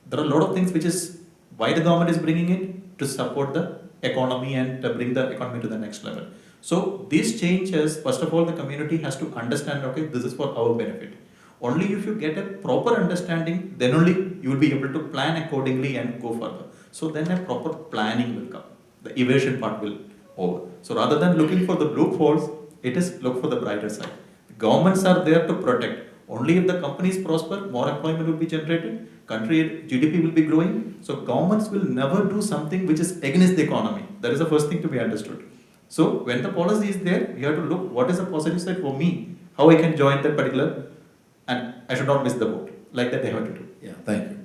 There are a lot of things which is why the government is bringing it to support the economy and to bring the economy to the next level. So these changes, first of all, the community has to understand, okay, this is for our benefit. Only if you get a proper understanding, then only you will be able to plan accordingly and go further. So then a proper planning will come. The evasion part will over. So rather than looking for the loopholes, it is look for the brighter side. Governments are there to protect. Only if the companies prosper, more employment will be generated, country GDP will be growing. So governments will never do something which is against the economy. That is the first thing to be understood. So when the policy is there, we have to look what is the positive side for me, how I can join that particular, and I should not miss the boat. Like that they have to do. Yeah, thank you.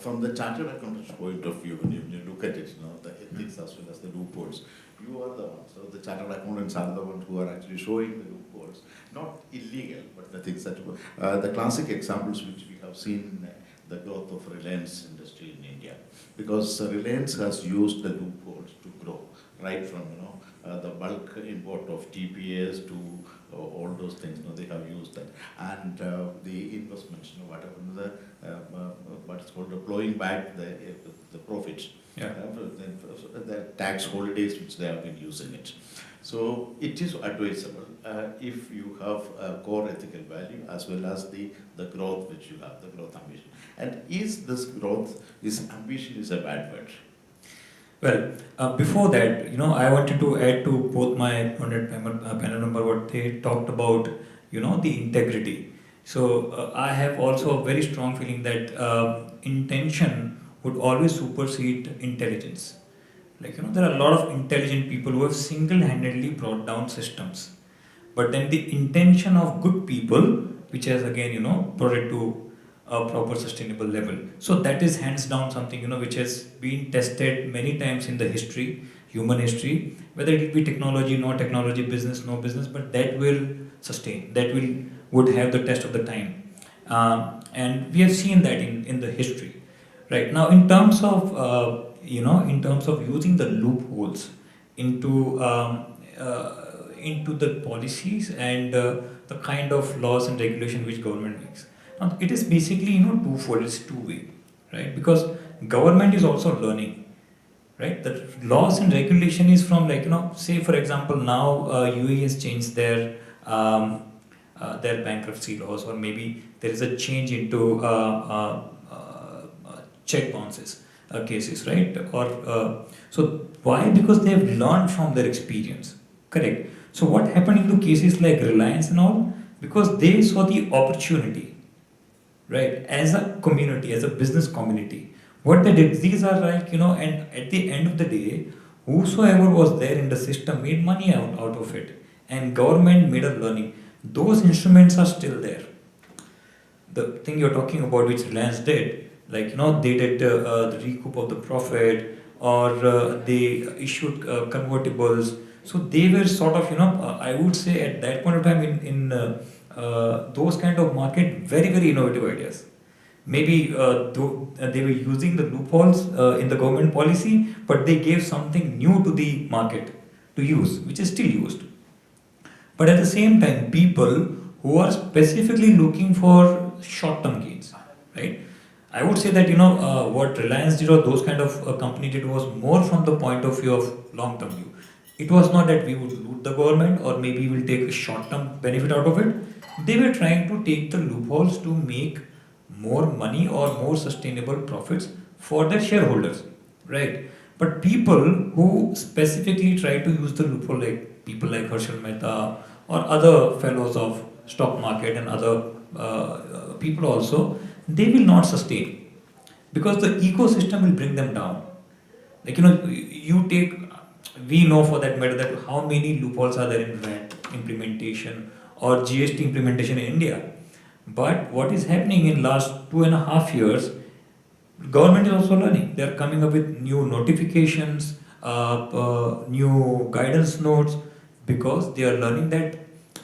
From the chartered accountant's point of view, when you look at it, the ethics as well as the loopholes, you are the ones. So the chartered accountants are the ones who are actually showing the loopholes, not illegal, but the things that the classic examples which we have seen the growth of Reliance industry in India, because Reliance has used the loopholes to grow, right from the bulk import of TPS to all those things. They have used that, and the investments, whatever what's called plowing back the profits, the tax holidays which they have been using it. So it is advisable if you have a core ethical value as well as the growth which you have, the growth ambition. And is this growth, this ambition is a bad word? Well, before that, I wanted to add to both my panel member what they talked about, the integrity. So I have also a very strong feeling that intention would always supersede intelligence. There are a lot of intelligent people who have single-handedly brought down systems. But then the intention of good people, which has again, brought it to a proper sustainable level. So that is hands down something, which has been tested many times in the history, human history, whether it be technology, no technology, business, no business, but that will sustain, that would have the test of the time. And we have seen that in the history. Right now, in terms of using the loopholes into the policies and the kind of laws and regulation which government makes. Now, it is basically twofold. It's two-way, right? Because government is also learning, right? The laws and regulation is from say for example now UAE has changed their bankruptcy laws, or maybe there is a change into check bounces cases, right? Or so why? Because they have learned from their experience, correct? So what happened into cases like Reliance and all? Because they saw the opportunity, right? As a community, as a business community, what they did, these are and at the end of the day, whosoever was there in the system made money out of it, and government made a learning. Those instruments are still there. The thing you're talking about, which Reliance did, they did the recoup of the profit, or they issued convertibles. So they were sort of, I would say at that point of time in those kind of market, very, very innovative ideas. Maybe they were using the loopholes in the government policy, but they gave something new to the market to use, which is still used. But at the same time, people who are specifically looking for short-term gains, right? I would say that what Reliance did or those kind of company did was more from the point of view of long-term view. It was not that we would loot the government or maybe we'll take a short-term benefit out of it. They were trying to take the loopholes to make more money or more sustainable profits for their shareholders, right? But people who specifically try to use the loophole, like people like Harshal Mehta or other fellows of stock market and other people also, they will not sustain because the ecosystem will bring them down. We know for that matter that how many loopholes are there in VAT implementation or GST implementation in India. But what is happening in last 2.5 years, government is also learning. They are coming up with new notifications, new guidance notes, because they are learning that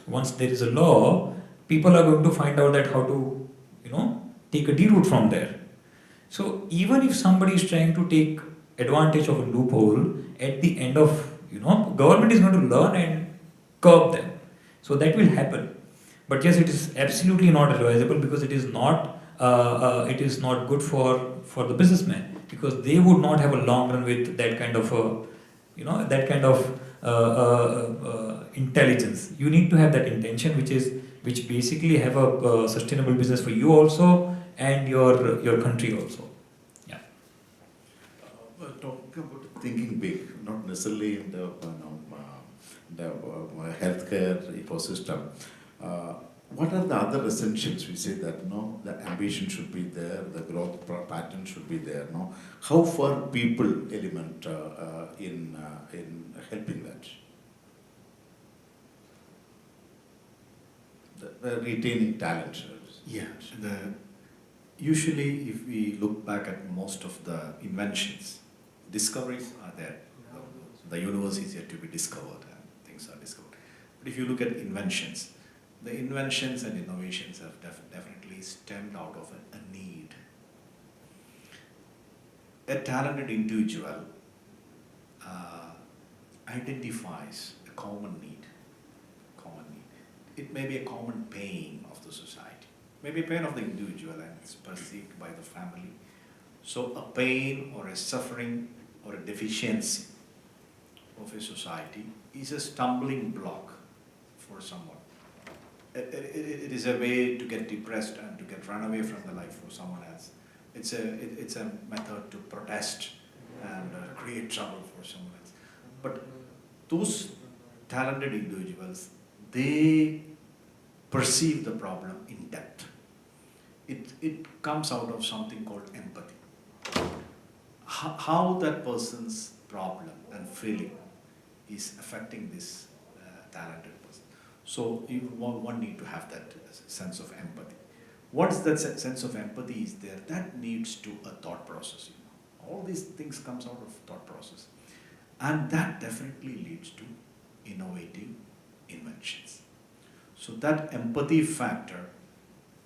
once there is a law, people are going to find out that how to, take a D route from there. So even if somebody is trying to take advantage of a loophole, at the end of, government is going to learn and curb them. So that will happen. But yes, it is absolutely not advisable, because it is not good for the businessman, because they would not have a long run with that kind of intelligence. You need to have that intention, which basically have a sustainable business for you also, and your country also. Yeah. Talking about thinking big, not necessarily in the healthcare ecosystem. What are the other essentials? We say that the ambition should be there, the growth pattern should be there. How far people element in helping that? The retaining talent. Yeah, usually if we look back at most of the inventions, discoveries are there. The universe is yet to be discovered and things are discovered. But if you look at inventions, the inventions and innovations have definitely stemmed out of a need. A talented individual identifies a common need. It may be a common pain of the society, maybe a pain of the individual, and it's perceived by the family. So a pain or a suffering or a deficiency of a society is a stumbling block for someone. It is a way to get depressed and to get run away from the life for someone else. It's a method to protest and create trouble for someone else. But those talented individuals, they perceive the problem in depth. It comes out of something called empathy. How that person's problem and feeling is affecting this talented person. So one need to have that sense of empathy. Once that sense of empathy is there, that leads to a thought process. All these things comes out of thought process. And that definitely leads to innovating inventions. So that empathy factor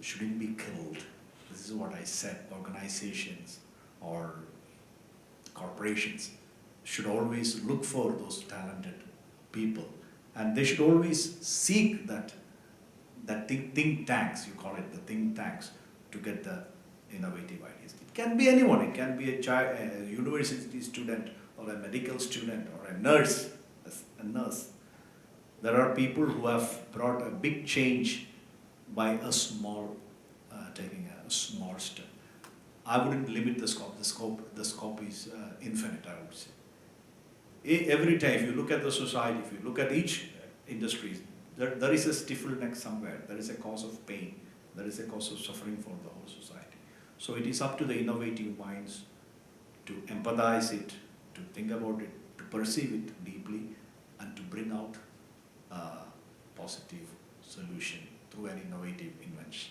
shouldn't be killed. This is what I said. Organizations or corporations should always look for those talented people, and they should always seek that think tanks, you call it the think tanks, to get the innovative ideas. It can be anyone. It can be a university student or a medical student or a nurse. There are people who have brought a big change by a small, taking a small step. I wouldn't limit the scope. The scope is infinite, I would say. Every time, if you look at the society, if you look at each industry, there is a stifle neck somewhere. There is a cause of pain. There is a cause of suffering for the whole society. So it is up to the innovative minds to empathize it, to think about it, to perceive it deeply, and to bring out a positive solution through an innovative invention.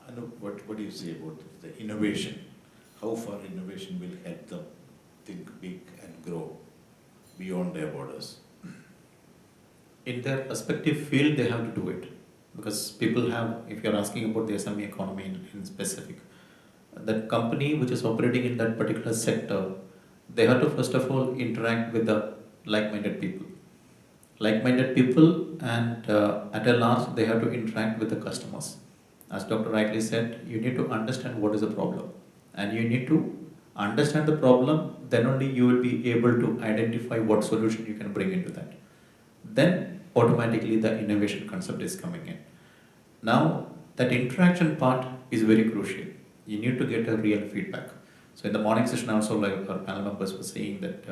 I know what do you say about the innovation? How far innovation will help them think big and grow beyond their borders? In their respective field, they have to do it. Because people have, if you're asking about the SME economy in specific, that company which is operating in that particular sector, they have to first of all interact with the like-minded people. Like-minded people, and at a large, they have to interact with the customers. As Dr. rightly said, you need to understand what is the problem. And you need to understand the problem, then only you will be able to identify what solution you can bring into that. Then automatically the innovation concept is coming in. Now, that interaction part is very crucial. You need to get a real feedback. So in the morning session also, like our panel members were saying that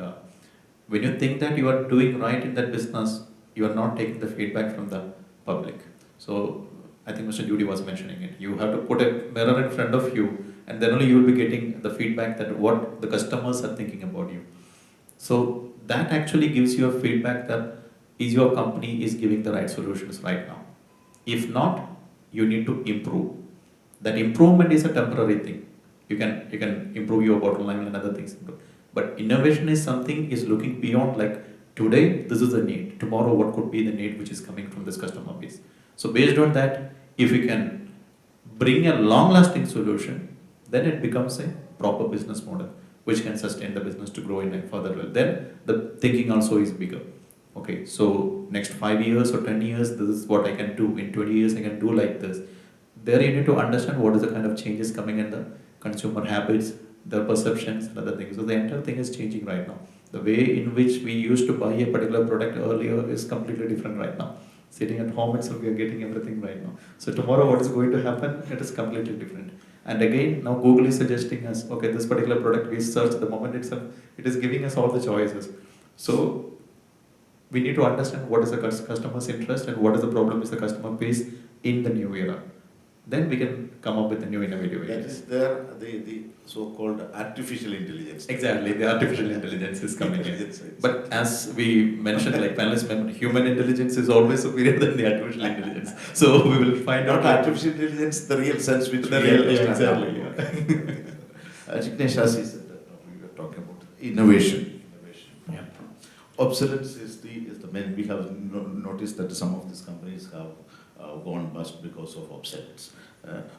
when you think that you are doing right in that business, you are not taking the feedback from the public. So I think Mr. Judy was mentioning it. You have to put a mirror in front of you, and then only you will be getting the feedback that what the customers are thinking about you. So that actually gives you a feedback that is your company is giving the right solutions right now. If not, you need to improve. That improvement is a temporary thing. You can improve your bottom line and other things. But innovation is something is looking beyond, like today this is the need. Tomorrow what could be the need which is coming from this customer base. So based on that, if you can bring a long-lasting solution, then it becomes a proper business model which can sustain the business to grow in a further way. Then the thinking also is bigger. Okay, so next 5 years or 10 years, this is what I can do. In 20 years, I can do like this. There you need to understand what is the kind of changes coming in the consumer habits, their perceptions and other things. So the entire thing is changing right now. The way in which we used to buy a particular product earlier is completely different right now. Sitting at home itself, we are getting everything right now. So tomorrow what is going to happen, it is completely different. And again, now Google is suggesting us, okay, this particular product we search the moment itself, it is giving us all the choices. So we need to understand what is the customer's interest and what is the problem is the customer face in the new era. Then we can come up with a new innovative That ideas. is there, the so-called artificial intelligence. Exactly, the artificial intelligence is coming in. Intelligence, right. But as we mentioned, like panelists member, human intelligence is always superior than the artificial intelligence. So we will find Not out. Like, artificial intelligence, the real sense which The we real- understand. yeah, exactly, Jignesh, as he said, we were talking about innovation. Yeah. Obsolescence is the main. We have noticed that some of these companies have gone bust because of obsolescence.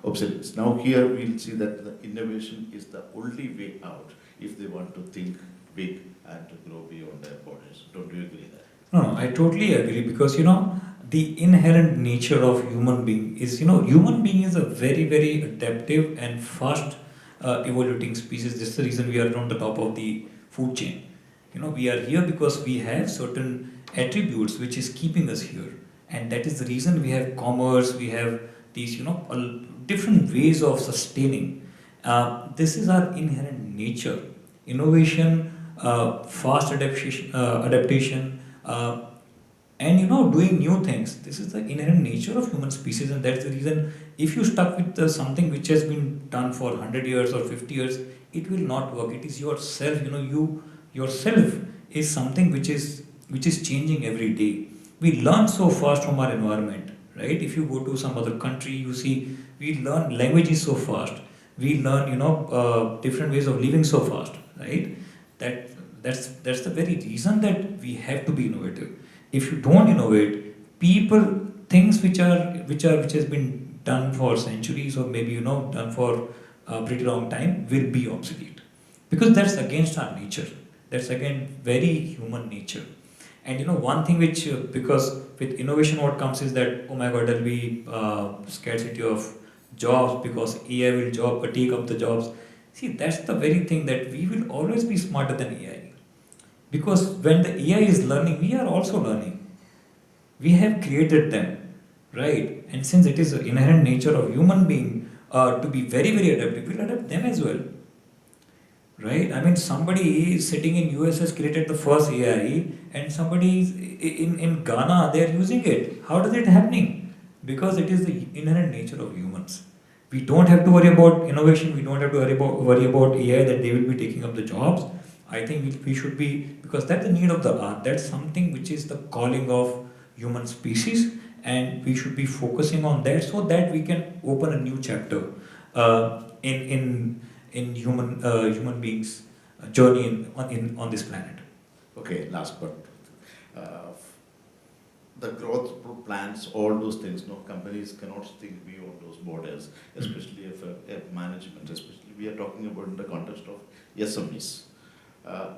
Obsolescence. Now here we'll see that the innovation is the only way out if they want to think big and to grow beyond their borders. Don't you agree that? No, I totally agree because the inherent nature of human being is human being is a very very adaptive and fast evolving species. This is the reason we are on the top of the food chain. We are here because we have certain attributes which is keeping us here, and that is the reason we have commerce. We have these different ways of sustaining. This is our inherent nature. Innovation, fast adaptation. And doing new things. This is the inherent nature of human species, and that's the reason if you stuck with something which has been done for 100 years or 50 years, it will not work. It is yourself. You yourself is something which is changing every day. We learn so fast from our environment, right? If you go to some other country, you see we learn languages so fast. We learn different ways of living so fast, right? That's the very reason that we have to be innovative. If you don't innovate, things which has been done for centuries or maybe done for a pretty long time will be obsolete, because that's against our nature. That's again very human nature. And one thing which because with innovation what comes is that, oh my God, there'll be scarcity of jobs because AI will take up the jobs. See, that's the very thing, that we will always be smarter than AI. Because when the AI is learning, we are also learning. We have created them, right? And since it is the inherent nature of human being to be very, very adaptive, we'll adapt them as well, right? I mean, somebody sitting in US has created the first AI, and somebody in Ghana, they are using it. How is it happening? Because it is the inherent nature of humans. We don't have to worry about innovation. We don't have to worry about AI that they will be taking up the jobs. I think we should be, because that's the need of the hour. That's something which is the calling of human species, and we should be focusing on that so that we can open a new chapter in human beings' journey on this planet. Okay, last but the growth plans, all those things. No, companies cannot think beyond those borders, especially if management, especially we are talking about in the context of SMEs.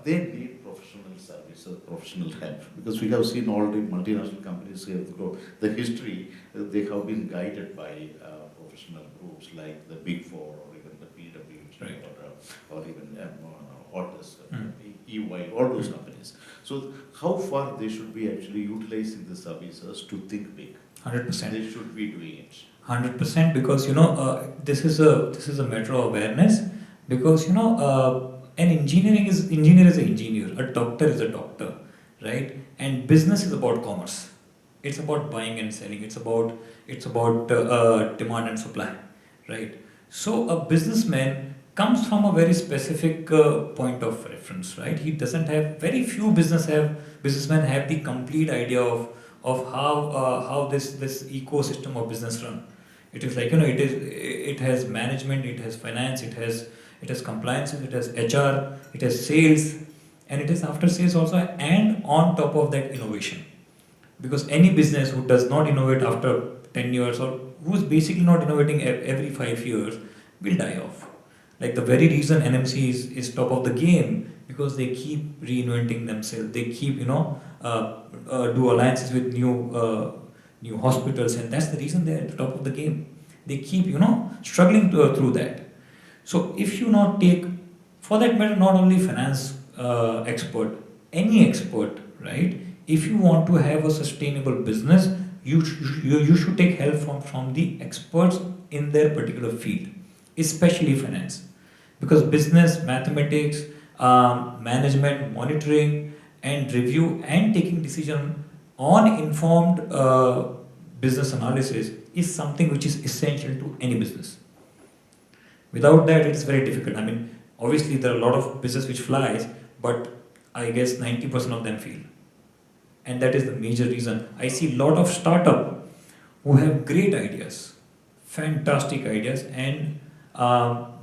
They need professional services, professional help, because we have seen all the multinational companies here grow. The history, they have been guided by professional groups like the Big Four or even the PwC, Right. or even Otis, EY, all those companies. So how far they should be actually utilizing the services to think big? 100%. They should be doing it. 100%, because this is a matter of awareness, because an engineer is an engineer, a doctor is a doctor, right? And business is about commerce. It's about buying and selling. It's about demand and supply, right? So a businessman comes from a very specific point of reference, right? He doesn't have, very few businessmen have the complete idea of how this ecosystem of business run. It is like, you know, it has management, it has finance, it has compliance, it has HR, it has sales, and it is after sales also, and on top of that innovation. Because any business who does not innovate after 10 years, or who is basically not innovating every 5 years, will die off. Like the very reason NMC is top of the game, because they keep reinventing themselves. They keep, you know, do alliances with new hospitals, and that's the reason they're at the top of the game. They keep, you know, struggling through that. So if you not take, for that matter, not only finance expert, any expert, right? If you want to have a sustainable business, you should take help from the experts in their particular field, especially finance. Because business, mathematics, management, monitoring, and review, and taking decision on informed business analysis is something which is essential to any business. Without that, it's very difficult. I mean, obviously there are a lot of business which flies, but I guess 90% of them fail. And that is the major reason. I see a lot of startup who have great ideas, fantastic ideas, and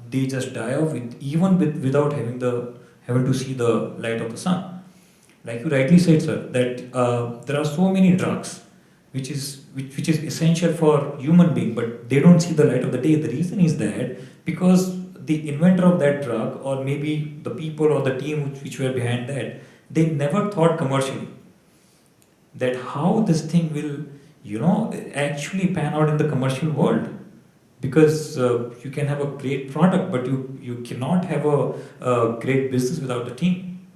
they just die off without having to see the light of the sun. Like you rightly said, sir, that there are so many drugs which is essential for human being, but they don't see the light of the day. The reason is that because the inventor of that drug, or maybe the people or the team which were behind that, they never thought commercially that how this thing will, you know, actually pan out in the commercial world. Because you can have a great product, but you cannot have a great business without the team.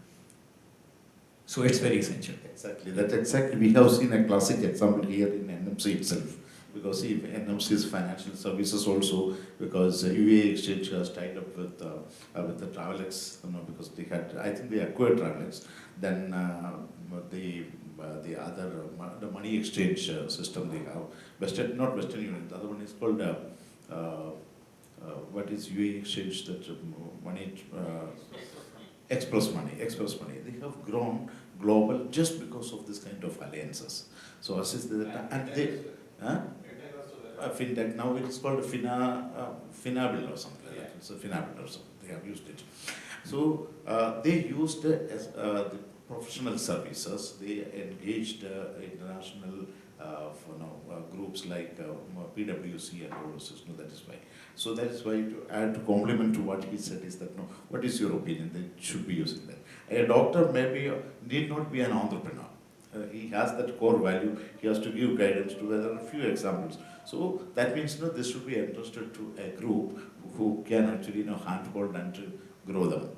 So it's very essential. Exactly, that's exactly. We have seen a classic example here in NMC itself. Because see, NMC's financial services also, because UAE Exchange has tied up with the Travelex, you know, because they had, I think they acquired Travelex. Then the other, the money exchange system they have, not Western Union, the other one is called, what is UAE Exchange, that money, Express Money. They have grown global just because of this kind of alliances. So assist that, and they, fintech, now it's called Finabil or something like that. It's a Finabil or something, they have used it. So they used as the professional services, they engaged international groups like PwC and all those, that is why. So that is why, to add to complement to what he said, is that, no, what is your opinion? They should be using that. A doctor maybe need not be an entrepreneur. He has that core value. He has to give guidance to. There are a few examples. So that means, you know, this should be entrusted to a group who can actually, you know, handhold and to grow them.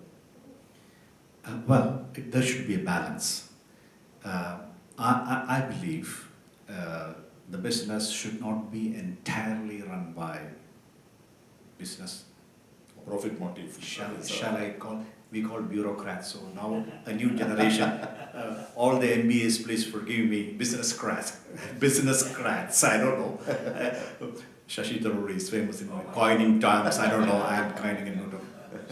There should be a balance. I believe the business should not be entirely run by business. Profit motive. Shall I call? We call bureaucrats. So now a new generation. All the MBAs, please forgive me. Business crats. I don't know. Shashi Tharoor is famous in coining terms. I don't know. I am coining a note of.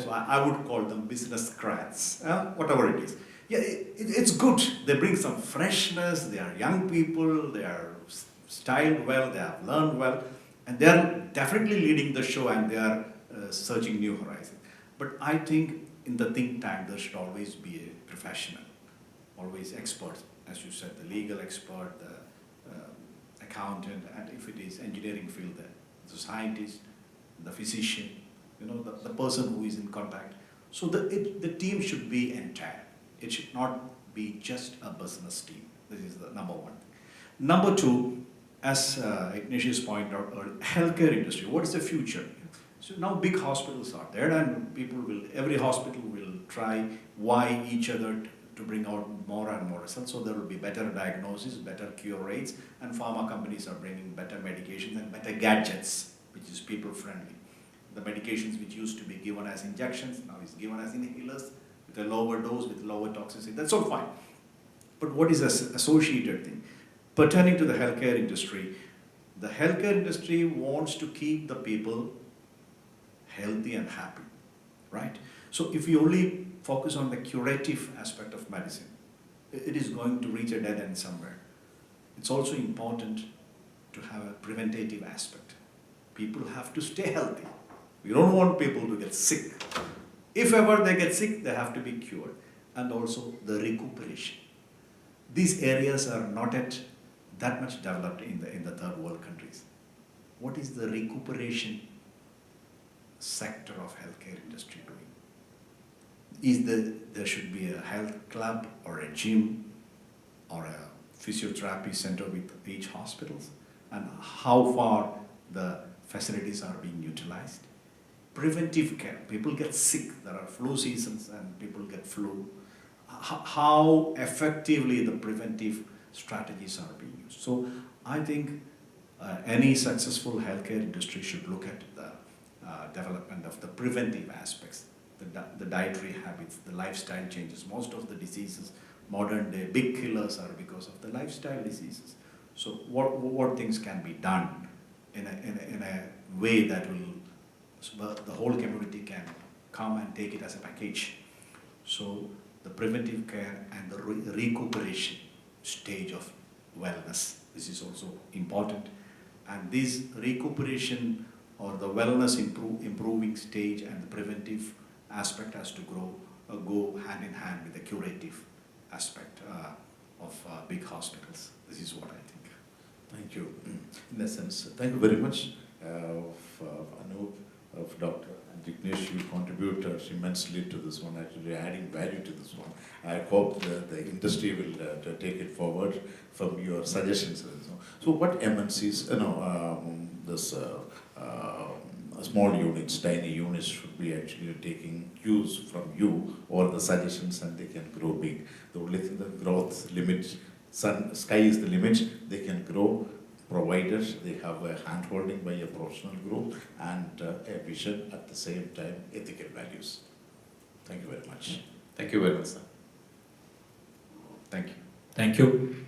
So I would call them business crats. Whatever it is. Yeah, it's good. They bring some freshness. They are young people. They are styled well. They have learned well, and they are definitely leading the show, and they are searching new horizons. But I think in the think tank there should always be a professional, always experts, as you said, the legal expert, the accountant, and if it is engineering field, the scientist, the physician, you know, the person who is in contact. So the team should be entire. It should not be just a business team. This is the number one. Number two, as Ignatius pointed out, healthcare industry. What is the future? So now big hospitals are there, and every hospital will try vie each other to bring out more and more results. So there will be better diagnosis, better cure rates, and pharma companies are bringing better medications and better gadgets, which is people friendly. The medications which used to be given as injections now is given as inhalers with a lower dose, with lower toxicity. That's all fine. But what is an associated thing? Pertaining to the healthcare industry wants to keep the people healthy and happy, right? So if we only focus on the curative aspect of medicine, it is going to reach a dead end somewhere. it's also important to have a preventative aspect. People have to stay healthy. We don't want people to get sick. If ever they get sick, they have to be cured. And also the recuperation. These areas are not yet that much developed in the third world countries. What is the recuperation sector of healthcare industry doing? There should be a health club or a gym or a physiotherapy center with each hospitals, and how far the facilities are being utilized. Preventive care, people get sick, there are flu seasons and people get flu. How effectively the preventive strategies are being used. So I think any successful healthcare industry should look at the development of the preventive aspects, the dietary habits, the lifestyle changes. Most of the diseases, modern day big killers, are because of the lifestyle diseases. So what things can be done in a way that will, so the whole community can come and take it as a package. So the preventive care and the recuperation stage of wellness, this is also important. And this recuperation or the wellness improving stage and the preventive aspect has to go hand in hand with the curative aspect of big hospitals. This is what I think. Thank you. In essence, thank you very much Anup, of Dr. Jignesh. You contribute immensely to this one, actually adding value to this one. I hope the industry will take it forward from your suggestions. So what MNCs, this small units, tiny units should be actually taking cues from you or the suggestions, and they can grow big. The only thing, the growth limit, sky is the limit, they can grow provided they have a hand-holding by a professional group and a vision, at the same time ethical values. Thank you very much. Thank you very much, sir. Thank you. Thank you.